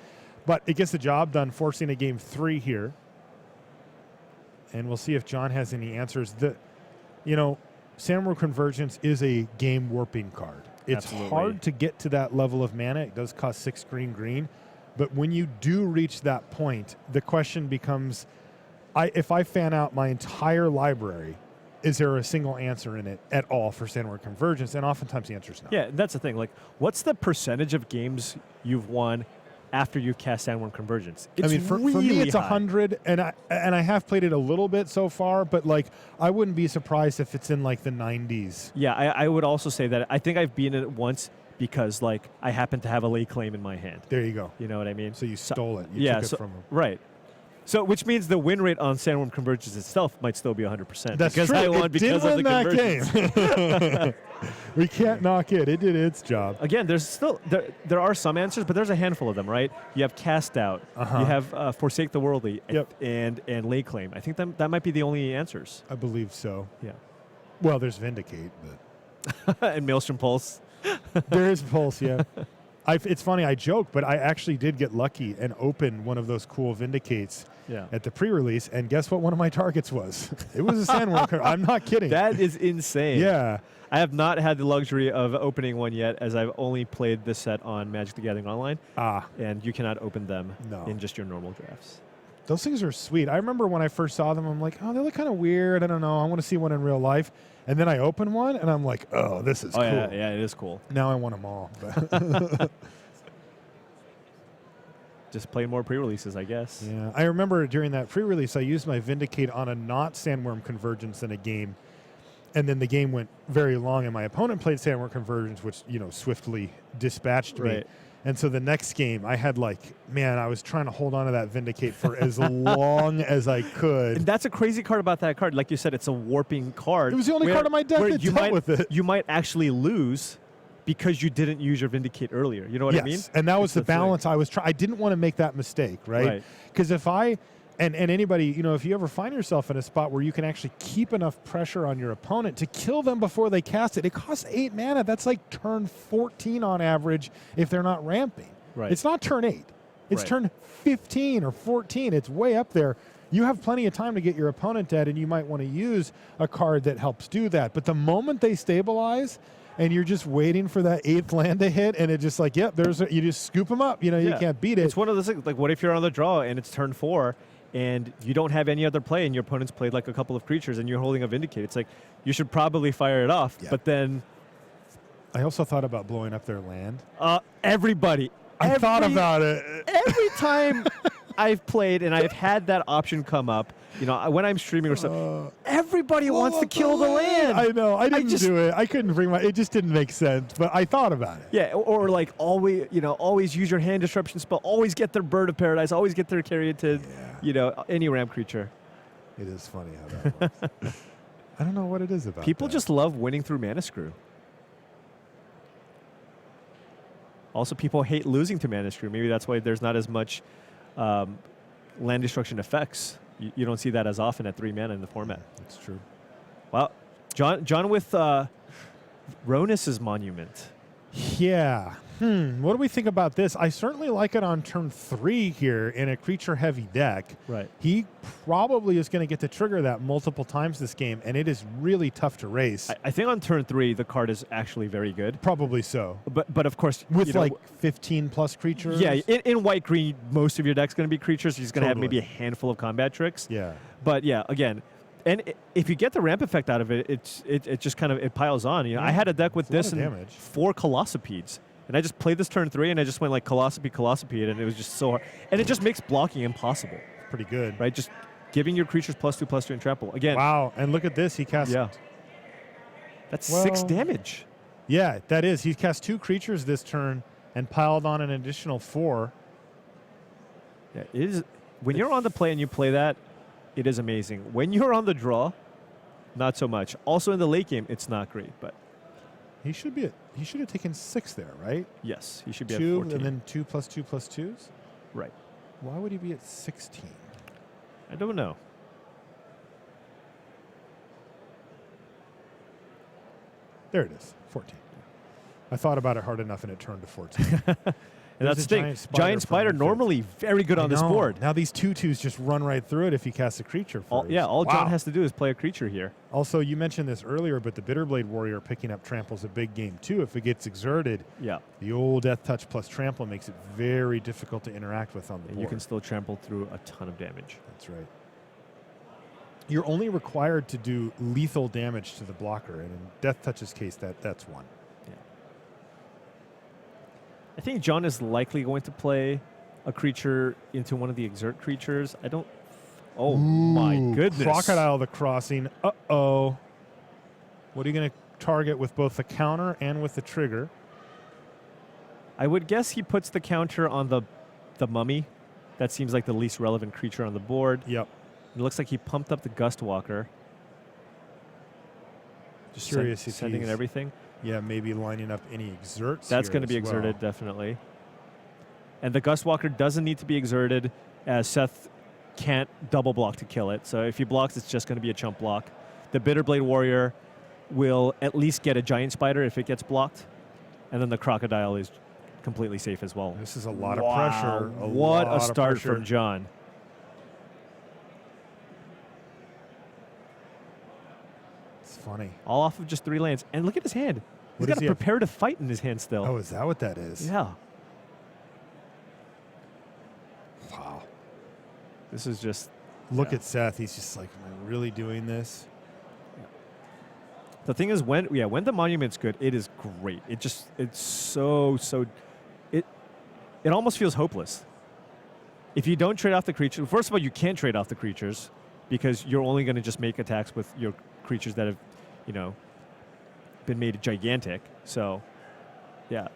But it gets the job done, forcing a game 3 here. And we'll see if John has any answers. Sandworm Convergence is a game warping card. It's Absolutely. hard to get to that level of mana. It does cost 6 green. But when you do reach that point, the question becomes, if I fan out my entire library, is there a single answer in it at all for Sandworm Convergence? And oftentimes the answer is no. Yeah, that's the thing. Like, what's the percentage of games you've won after you've cast Sandworm Convergence? It's for really me, it's high. 100, and I have played it a little bit so far, but like I wouldn't be surprised if it's in like the 90s. Yeah, I would also say that I think I've beaten it once because, like, I happen to have a lay claim in my hand. There you go. You know what I mean? So you stole it. You took it from him. Right. So, which means the win rate on Sandworm Convergence itself might still be 100%. That's because true. I won It because did of win the that convergence. game. We can't knock it. It did its job. Again, there's still there are some answers, but there's a handful of them, right? You have Cast Out, Uh-huh. you have Forsake the Worldly, Yep. and Lay Claim. I think that might be the only answers. I believe so. Yeah. Well, there's Vindicate, but And Maelstrom Pulse. there is Pulse, yeah. It's funny, I joke, but I actually did get lucky and open one of those cool Vindicates Yeah. at the pre-release, and guess what one of my targets was? It was a Sandworm card. I'm not kidding. That is insane. Yeah. I have not had the luxury of opening one yet, as I've only played this set on Magic the Gathering Online, and you cannot open them No. in just your normal drafts. Those things are sweet. I remember when I first saw them, I'm like, oh, they look kind of weird. I don't know. I want to see one in real life. And then I open one, and I'm like, oh, this is cool. Yeah, it is cool. Now I want them all. But Just play more pre-releases, I guess. yeah, I remember during that pre-release, I used my Vindicate on a not Sandworm Convergence in a game, and then the game went very long, and my opponent played Sandworm Convergence, which swiftly dispatched me. Right. And so the next game, I had I was trying to hold on to that Vindicate for as long as I could. And that's a crazy card about that card. Like you said, it's a warping card. It was the only card on my deck where that you dealt might, with it. You might actually lose because you didn't use your Vindicate earlier. You know what I mean? And that was It's the the thing. balance I was trying. I didn't want to make that mistake, right? Right. Because if I, and anybody, if you ever find yourself in a spot where you can actually keep enough pressure on your opponent to kill them before they cast it, it costs 8 mana. That's like turn 14 on average if they're not ramping. Right. It's not turn 8. It's Right. turn 15 or 14. It's way up there. You have plenty of time to get your opponent dead, and you might want to use a card that helps do that. But the moment they stabilize, and you're just waiting for that 8th land to hit, and it's just like, yep, you just scoop them up. You can't beat it. It's one of those things, like, what if you're on the draw and it's turn 4 and you don't have any other play and your opponent's played like a couple of creatures and you're holding a Vindicate? It's like, you should probably fire it off. Yeah. But then I also thought about blowing up their land. everybody. I thought about it. Every time I've played and I've had that option come up, when I'm streaming or something, everybody wants to kill the land. I know. I didn't do it. I couldn't bring it just didn't make sense, but I thought about it. Yeah, or like always use your hand disruption spell, always get their Bird of Paradise, always get their Caryatid, any ramp creature. It is funny how that works. I don't know what it is about People that. just love winning through Mana Screw. Also, people hate losing to Mana Screw. Maybe that's why there's not as much land destruction effects. You don't see that as often at 3 mana in the format. That's true. Well, John with Ronus's Monument. Yeah. What do we think about this? I certainly like it on turn 3 here in a creature-heavy deck. Right. He probably is going to get to trigger that multiple times this game, and it is really tough to race. I think on turn 3, the card is actually very good. Probably so. But of course, With 15-plus creatures? Yeah, in white-green, most of your deck's going to be creatures. He's going to have Totally. maybe a handful of combat tricks. Yeah. But yeah, again, if you get the ramp effect out of it, it just kind of it piles on. You know, I had a deck with It's a this lot and of damage. 4 Colossopeds, and I just played this turn 3, and I just went like Colossopede, and it was just so hard. And it just makes blocking impossible, Pretty good. right? Just giving your creatures +2/+2 and trample again. Wow. And look at this. He cast. Yeah, that's 6 Well- damage. Yeah, that is. He cast 2 creatures this turn and piled on an additional 4. Yeah, it is. When you're on the play and you play that, it is amazing. When you're on the draw, not so much. Also in the late game, it's not great, but He should have taken 6 there, right? yes, he should be 2 at 14. and then 2+2+2s. Right. Why would he be at 16? I don't know. There it is, 14. I thought about it hard enough and it turned to 14. And There's that's a the thing. Giant Spider from normally very good on this board. Now these 2/2s just run right through it if you cast a creature first. All Wow. John has to do is play a creature here. Also, you mentioned this earlier, but the Bitterblade Warrior picking up trample's a big game too. If it gets exerted, Yeah. the old Death Touch plus trample makes it very difficult to interact with on the And board. you can still trample through a ton of damage. That's right. You're only required to do lethal damage to the blocker, and in Death Touch's case, that's 1. I think John is likely going to play a creature into one of the exert creatures. I don't. Oh my Ooh, goodness! Crocodile the Crossing. Uh-oh. What are you going to target with both the counter and with the trigger? I would guess he puts the counter on the mummy. That seems like the least relevant creature on the board. Yep. It looks like he pumped up the Gustwalker. Just Curious if sending in he's- everything. Yeah, maybe lining up any exerts. That's here going to be as well. exerted, definitely. And the Gustwalker doesn't need to be exerted, as Seth can't double block to kill it. So if he blocks, it's just going to be a chump block. The Bitterblade Warrior will at least get a Giant Spider if it gets blocked. And then the Crocodile is completely safe as well. This is a lot of Wow, pressure. What lot a of start pressure. from John. It's funny. All off of just 3 lands. And look at his hand. He's What got does a he have? prepare to fight in his hand still. Oh, is that what that is? Yeah. Wow. This is just... Look Yeah. at Seth. He's just like, am I really doing this? The thing is, when the monument's good, it is great. It's so it almost feels hopeless. If you don't trade off the creature, first of all, you can't trade off the creatures because you're only going to just make attacks with your creatures that have, been made gigantic. So, yeah,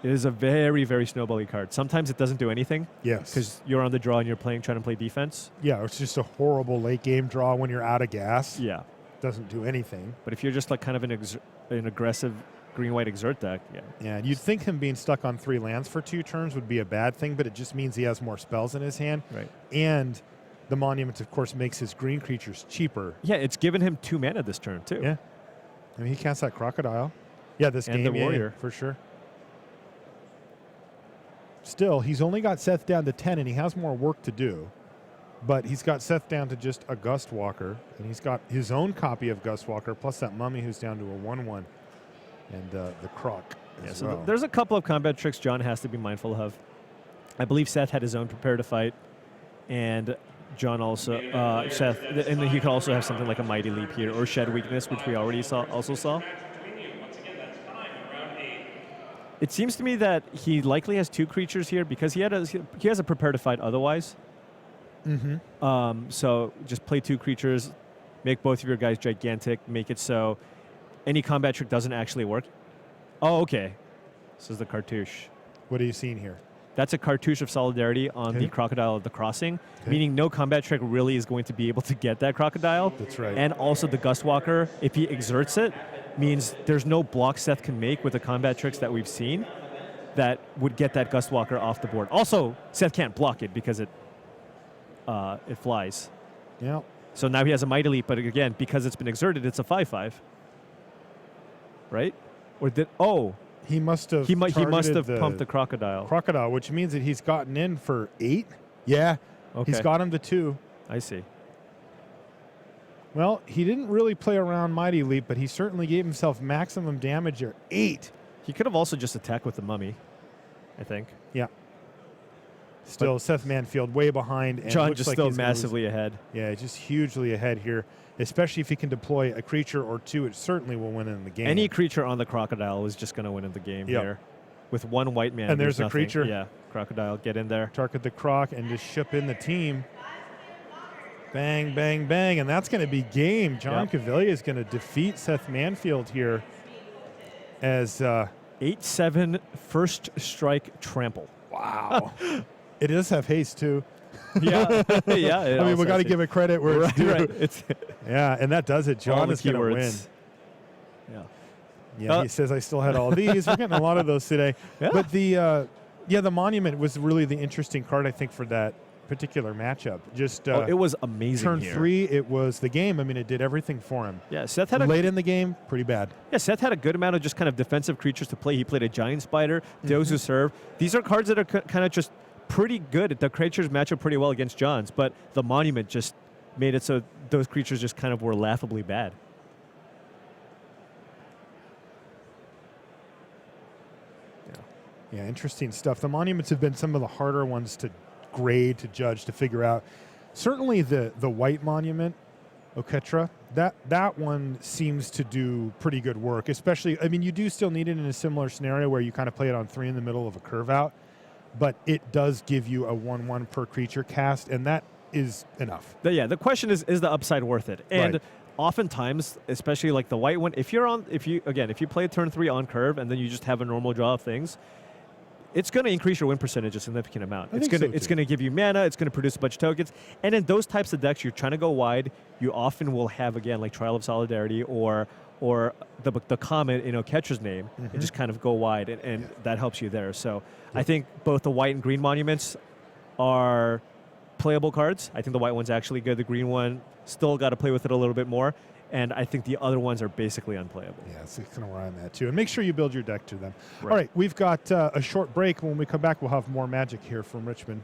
it is a very, very snowbally card. Sometimes it doesn't do anything Yes. because you're on the draw and you're trying to play defense. Yeah, it's just a horrible late game draw when you're out of gas. Yeah, Doesn't do anything. but if you're just like kind of an aggressive green-white exert deck, yeah. Yeah, and you'd think him being stuck on 3 lands for 2 turns would be a bad thing, but it just means he has more spells in his hand. Right. And the monument, of course, makes his green creatures cheaper. Yeah, it's given him 2 mana this turn, too. Yeah. I mean, he casts that Crocodile. Yeah, this And game. the yeah, Warrior. for sure. Still, he's only got Seth down to 10, and he has more work to do. But he's got Seth down to just a Gustwalker, and he's got his own copy of Gustwalker, plus that Mummy who's down to a 1/1, and the Croc Yeah, as so well. there's a couple of combat tricks John has to be mindful of. I believe Seth had his own prepare to fight, and John also, Seth, and then he could also have something like a Mighty Leap here, or Shed Weakness, which we already saw. It seems to me that he likely has 2 creatures here because he has a prepare to fight otherwise. Mm-hmm. So just play 2 creatures, make both of your guys gigantic, make it so any combat trick doesn't actually work. Oh, okay. This is the cartouche. What are you seeing here? That's a cartouche of Solidarity on Okay. the Crocodile of the Crossing, Okay. meaning no combat trick really is going to be able to get that Crocodile. That's right. And also the Gustwalker, if he exerts it, means there's no block Seth can make with the combat tricks that we've seen that would get that Gustwalker off the board. Also, Seth can't block it because it flies. Yeah. So now he has a Mighty Leap, but again, because it's been exerted, it's a 5/5. Right? Or did He must have. he must targeted have pumped the Crocodile. Crocodile, which means that he's gotten in for 8. Yeah. Okay. He's got him to 2. I see. Well, he didn't really play around Mighty Leap, but he certainly gave himself maximum damage here. 8. He could have also just attacked with the Mummy, I think. Yeah. Still, Seth Manfield way behind. And John looks just like still he's gonna lose. massively ahead. Yeah, just hugely ahead here, especially if he can deploy a creature or two. It certainly will win in the game. Any creature on the crocodile is just going to win in the game here. With one white man. And there's a nothing. creature. Yeah, crocodile, get in there. Target the croc and just ship in the team. Bang, bang, bang. And that's going to be game. John Caviglia is going to defeat Seth Manfield here as 8-7 first strike trample. wow. It does have haste too. Yeah, yeah. I mean, we got to give it credit where it's due. Right. It's Yeah, and that does it. John is going to win. Yeah. Yeah, he says I still had all these. We're getting a lot of those today. Yeah. But the Monument was really the interesting card, I think, for that particular matchup. Just it was amazing. turn here. 3, it was the game. I mean, it did everything for him. Yeah, Seth had Late in the game, pretty bad. Seth had a good amount of just kind of defensive creatures to play. He played a giant spider, those who serve. These are cards that are kind of just pretty good. The creatures match up pretty well against John's, but the Monument just made it so those creatures just kind of were laughably bad. Yeah, interesting stuff. The Monuments have been some of the harder ones to grade, to judge, to figure out. Certainly the white Monument, Oketra, that one seems to do pretty good work, especially, I mean, you do still need it in a similar scenario where you kind of play it on 3 in the middle of a curve out, but it does give you a 1/1 per creature cast, and that is enough. The question is the upside worth it? And oftentimes, especially like the white one, if you play turn 3 on curve and then you just have a normal draw of things, it's going to increase your win percentage a significant amount. It's going to give you mana. It's going to produce a bunch of tokens. And in those types of decks, you're trying to go wide. You often will have, again, like Trial of Solidarity or the Comet in Oketra's name and just kind of go wide, and that helps you there. So I think both the white and green Monuments are playable cards. I think the white one's actually good. The green one, still got to play with it a little bit more. And I think the other ones are basically unplayable. Yeah, that's kind of where I'm at, too. And make sure you build your deck to them. Right. All right, we've got a short break. When we come back, we'll have more Magic here from Richmond.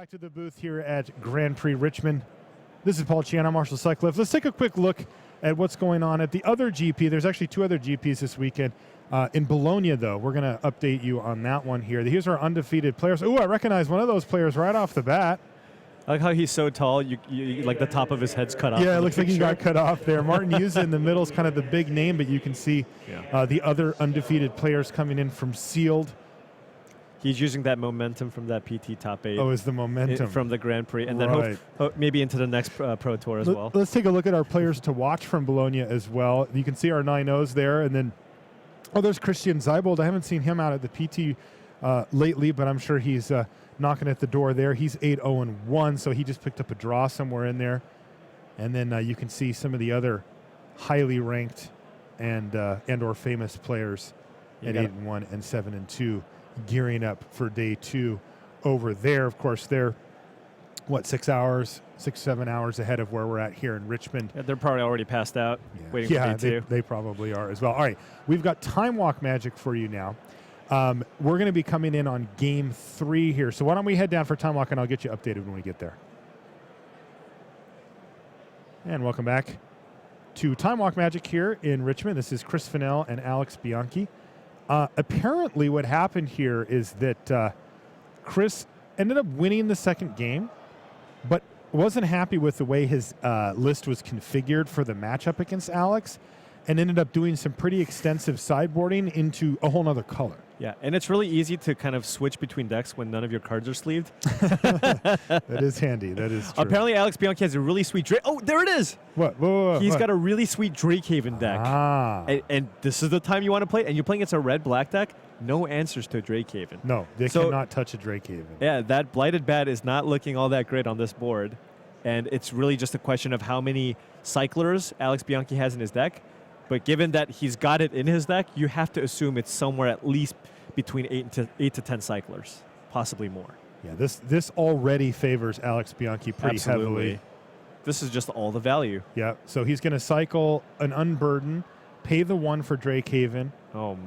back to the booth here at Grand Prix Richmond. This is Paul Chian, I'm Marshall Sutcliffe. Let's take a quick look at what's going on at the other GP. There's actually 2 other GPs this weekend. In Bologna, though, we're going to update you on that one here. Here's our undefeated players. Ooh, I recognize one of those players right off the bat. I like how he's so tall, you like the top of his head's cut off. Yeah, it looks like he got cut off there. Martin Yuza in the middle is kind of the big name, but you can see the other undefeated players coming in from Sealed. He's using that momentum from that PT Top 8. Oh, is the momentum. From the Grand Prix, and then maybe into the next Pro Tour as well. Let's take a look at our players to watch from Bologna as well. You can see our 9-0s there, and then, there's Christian Zeibold. I haven't seen him out at the PT lately, but I'm sure he's knocking at the door there. He's 8-0-1, so he just picked up a draw somewhere in there. And then you can see some of the other highly ranked and or famous players at 8-1 and 7-2. Gearing up for day 2 over there. Of course, they're 6-7 hours ahead of where we're at here in Richmond. Yeah, they're probably already passed out, waiting for day 2. They probably are as well. All right, we've got Time Walk Magic for you now. We're going to be coming in on game 3 here. So why don't we head down for Time Walk, and I'll get you updated when we get there. And welcome back to Time Walk Magic here in Richmond. This is Chris Fennell and Alex Bianchi. Apparently what happened here is that Chris ended up winning the second game, but wasn't happy with the way his list was configured for the matchup against Alex, and ended up doing some pretty extensive sideboarding into a whole nother color. Yeah, and it's really easy to kind of switch between decks when none of your cards are sleeved. That is handy. That is true. Apparently, Alex Bianchi has a really sweet Drake. Oh, there it is. What? Whoa, He's got a really sweet Drakehaven deck. And this is the time you want to play it. And you're playing against a red-black deck. No answers to Drakehaven. No, they cannot touch a Drakehaven. Yeah, that Blighted Bat is not looking all that great on this board. And it's really just a question of how many cyclers Alex Bianchi has in his deck. But given that he's got it in his deck, you have to assume it's somewhere at least between 8 to 10 cyclers, possibly more. Yeah, this already favors Alex Bianchi pretty heavily. This is just all the value. Yeah, so he's going to cycle an Unburden, pay the 1 for Drakehaven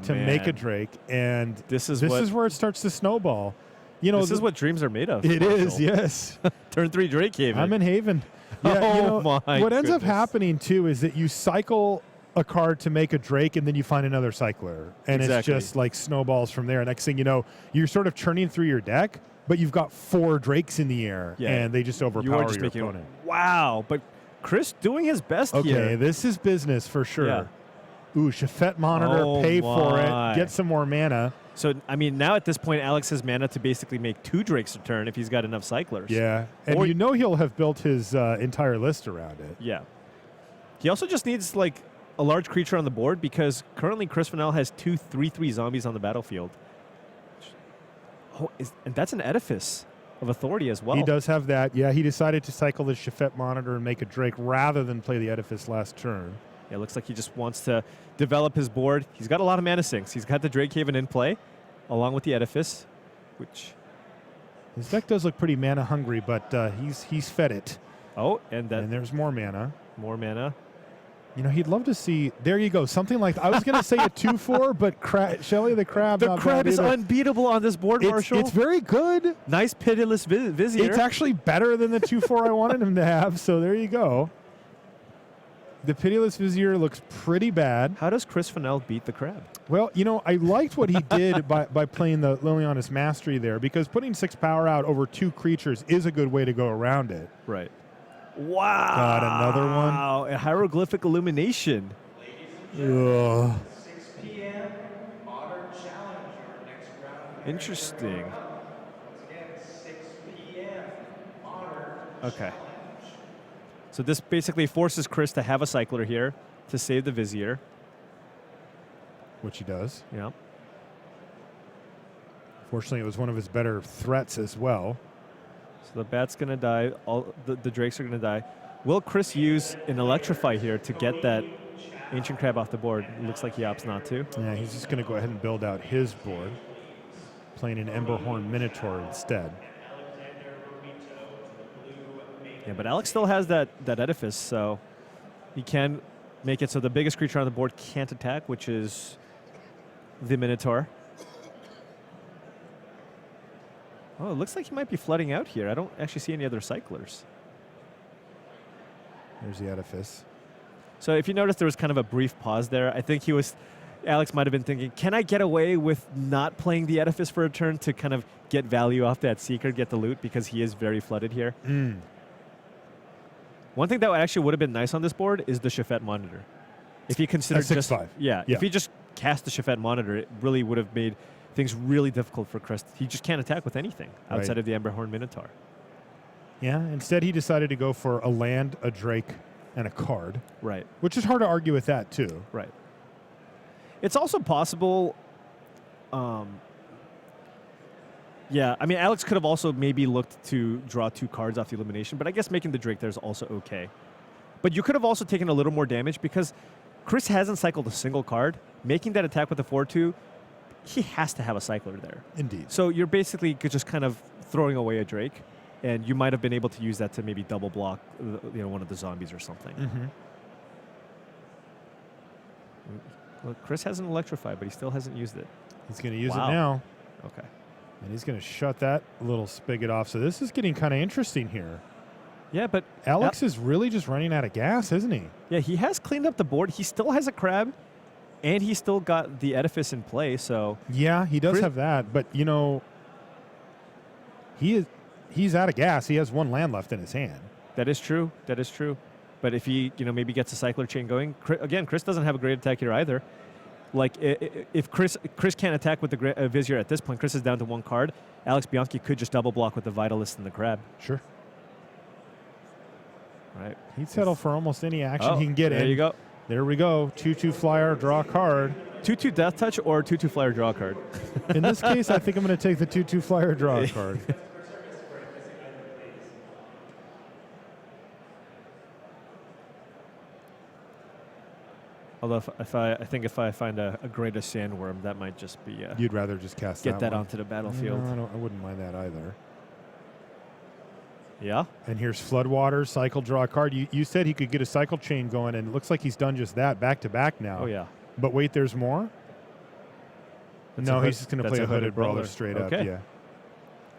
to make a Drake, and this is where it starts to snowball. You know, this is what dreams are made of. It is, yes. Turn 3 Drakehaven. I'm in Haven. Yeah, what ends up happening too is that you cycle a card to make a Drake, and then you find another cycler, and it's just like snowballs from there. Next thing you know, you're sort of churning through your deck, but you've got 4 Drakes in the air, and they just overpower your opponent. Wow, but Chris doing his best here. Okay, this is business for sure. Yeah. Ooh, Shafet Monitor, pay for it, get some more mana. So, I mean, now at this point, Alex has mana to basically make 2 Drakes a turn if he's got enough cyclers. Yeah, and you know he'll have built his entire list around it. Yeah. He also just needs, like, a large creature on the board, because currently Chris Fennell has 2 3/3 zombies on the battlefield. And that's an Edifice of Authority as well. He does have that. Yeah, he decided to cycle the Shafet Monitor and make a Drake rather than play the Edifice last turn. Yeah, it looks like he just wants to develop his board. He's got a lot of mana sinks. He's got the Drakehaven in play, along with the Edifice, which... His deck does look pretty mana hungry, but he's fed it. Oh, and there's more mana. More mana. You know, he'd love to see, there you go, something like, I was going to say a 2-4, but Shelly the Crab, the Crab is unbeatable on this board, Marshall. It's very good. Nice Pitiless Vizier. It's actually better than the 2-4 I wanted him to have, so there you go. The Pitiless Vizier looks pretty bad. How does Chris Fennell beat the Crab? Well, you know, I liked what he did by playing the Liliana's Mastery there, because putting 6 power out over 2 creatures is a good way to go around it. Right. Wow. Got another one. Wow, a Hieroglyphic Illumination. Ugh. 6 p.m. Modern Challenger next round. Interesting. Once again, 6 p.m. Modern Okay. So this basically forces Chris to have a cycler here to save the Vizier. Which he does. Yeah. Fortunately, it was one of his better threats as well. So the Bat's going to die. All the Drakes are going to die. Will Chris use an Electrify here to get that Ancient Crab off the board? It looks like he opts not to. Yeah, he's just going to go ahead and build out his board, playing an Emberhorn Minotaur instead. Yeah, but Alex still has that Edifice, so he can make it so the biggest creature on the board can't attack, which is the Minotaur. Oh, it looks like he might be flooding out here. I don't actually see any other cyclers. There's the edifice. So if you notice, there was kind of a brief pause there. I think Alex might have been thinking, can I get away with not playing the edifice for a turn to kind of get value off that seeker, get the loot, because he is very flooded here. One thing that actually would have been nice on this board is the Chafet monitor. If he considered a just 6/5. yeah, if he just cast the Chafet monitor, it really would have made things really difficult for Chris. He just can't attack with anything outside Right. of the Emberhorn Minotaur. Yeah, instead he decided to go for a land, a Drake, and a card, Right, which is hard to argue with that too. right. It's also possible. Yeah, I mean, Alex could have also maybe looked to draw 2 cards off the elimination, but I guess making the Drake there is also okay. But you could have also taken a little more damage because Chris hasn't cycled a single card. Making that attack with the 4/2, he has to have a cycler there. Indeed. So you're basically just kind of throwing away a Drake, and you might have been able to use that to maybe double block, one of the zombies or something. Well, Chris has an Electrify, but he still hasn't used it. He's going to use Wow. it now, Okay. and he's going to shut that little spigot off. So this is getting kind of interesting here. Yeah, but Alex is really just running out of gas, isn't he? yeah, he has cleaned up the board. He still has a crab, and he still got the edifice in play. So Yeah, he does Chris- have that, but he's out of gas. He has 1 land left in his hand. that is true. That is true. But if he maybe gets a cycler chain going, Chris doesn't have a great attack here either. Like if Chris can't attack with the Vizier at this point, Chris is down to 1 card. Alex Bianchi could just double block with the Vitalist and the Crab. Sure. Right. He'd settle for almost any action Oh, he can get in. there you go. There we go. 2/2 flyer, draw a card. 2/2 Death Touch or 2/2 Flyer draw card. In this case, I think I'm going to take the 2/2 flyer, draw a card. Although if I find a greatest sandworm, that might just be You'd rather just cast get that one. onto the battlefield. No, I wouldn't mind that either. Yeah. And here's Floodwater, cycle, draw a card. You said he could get a cycle chain going, and it looks like he's done just that back to back now. Oh yeah. But wait, there's more? That's No, a he's just going to that's play a a hooded hooded brawler brawler. straight Okay. up. Yeah.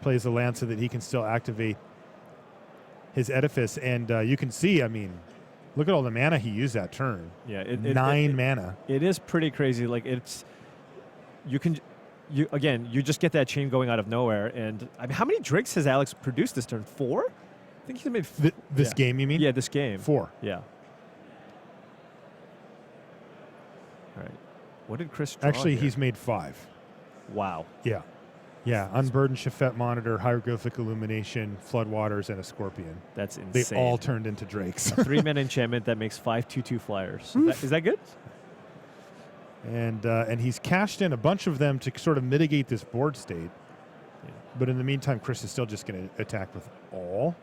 Plays the land so that he can still activate his edifice. And you can see, I mean, look at all the mana he used that turn. Yeah. 9 mana. It is pretty crazy. Like you just get that chain going out of nowhere. And I mean, how many Drakes has Alex produced this turn? 4? I think he's made. This yeah. game, you mean? Yeah, this game. 4. Yeah. All right. What did Chris draw Actually, here? he's made 5. Wow. Yeah. Yeah. Unburdened Chafet Monitor, Hieroglyphic Illumination, Floodwaters, and a Scorpion. That's They insane. all turned into Drakes. 3-mana enchantment that makes 5 2/2 flyers. Is that good? And he's cashed in a bunch of them to sort of mitigate this board state. Yeah. But in the meantime, Chris is still just going to attack with all.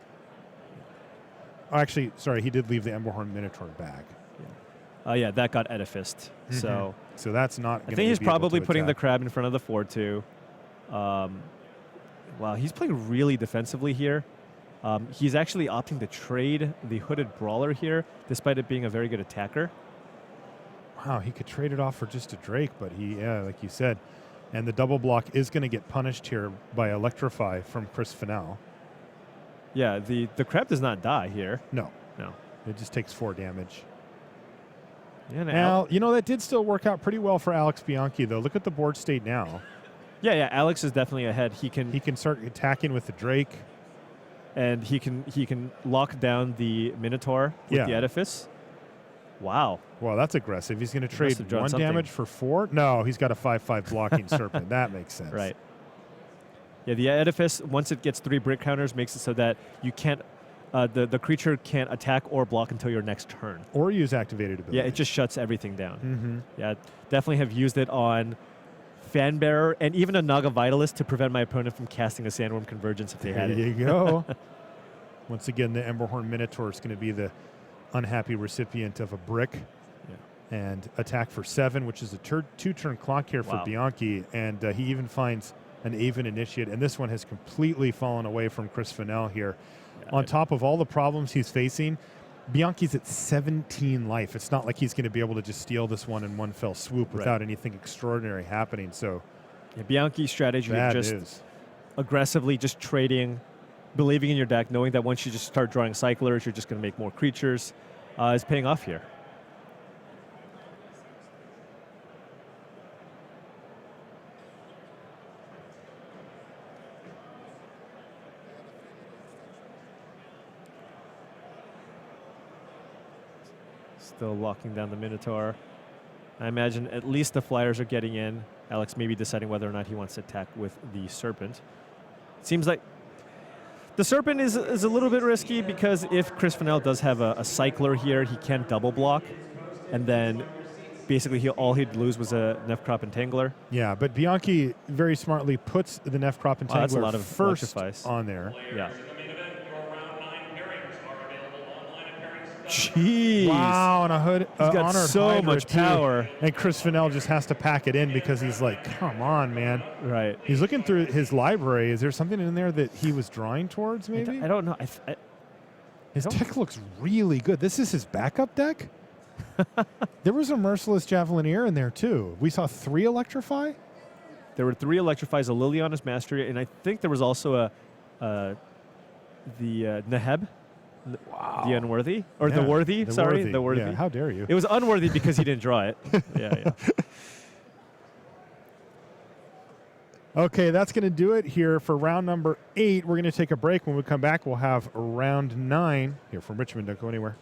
Oh, actually, sorry, he did leave the Emberhorn Minotaur back. Yeah, that got edificed. So So that's not. I think he's probably putting the crab in front of the 4/2. Wow, he's playing really defensively here. He's actually opting to trade the Hooded Brawler here, despite it being a very good attacker. Wow, he could trade it off for just a Drake, but like you said, and the double block is going to get punished here by Electrify from Chris Fennell. Yeah, the crab does not die here. No, No. it just takes 4 damage. Yeah, Now, that did still work out pretty well for Alex Bianchi, though. Look at the board state now. yeah, Alex is definitely ahead. He He can start attacking with the Drake. and he can lock down the Minotaur with Yeah. the Edifice. Wow. Well, that's aggressive. He's going to He trade must have drawn 1 something. damage for 4? No, he's got a 5/5 blocking Serpent. That makes sense. Right. Yeah, the Edifice, once it gets 3 brick counters, makes it so that you can't, the creature can't attack or block until your next turn. Or use activated ability. Yeah, it just shuts everything down. Mm-hmm. Yeah, definitely have used it on Fanbearer and even a Naga Vitalist to prevent my opponent from casting a Sandworm Convergence if they had There it. you go. Once again, the Emberhorn Minotaur is going to be the unhappy recipient of a brick. Yeah. And attack for 7, which is a 2-turn clock here for Wow. Bianchi. And he even finds an Aven Initiate. And this one has completely fallen away from Chris Fennell here. Yeah, On top of all the problems he's facing, Bianchi's at 17 life. It's not like he's going to be able to just steal this one in one fell swoop Right. without anything extraordinary happening. So yeah, Bianchi's strategy of bad just news. aggressively just trading, believing in your deck, knowing that once you just start drawing cyclers, you're just going to make more creatures, is paying off here. Still locking down the Minotaur. I imagine at least the Flyers are getting in. Alex maybe deciding whether or not he wants to attack with the Serpent. Seems like the Serpent is a little bit risky because if Chris Fennell does have a Cycler here, he can double block. And then basically all he'd lose was a Nefcrop Entangler. Yeah, but Bianchi very smartly puts the Nefcrop Entangler that's a lot of first electrifies. on there. Yeah. In the main event, your round 9 pairings are available online at pairings.com. Jeez. Wow, and a hood. He's got Honored so Hydra, much too. power. And Chris Fennell just has to pack it in because he's like, come on, man. Right. He's looking through his library. Is there something in there that he was drawing towards, maybe? I don't know. His deck looks really good. This is his backup deck? There was a Merciless Javelineer in there, too. We saw 3 Electrify? There were 3 Electrifies, a Liliana's Mastery, and I think there was also the Neheb, Wow. the Unworthy, or Yeah, the Worthy. Sorry, the Worthy. Yeah, how dare you? It was unworthy because he didn't draw it. Yeah. Okay, that's going to do it here for round number 8. We're going to take a break. When we come back, we'll have round 9 here from Richmond. Don't go anywhere.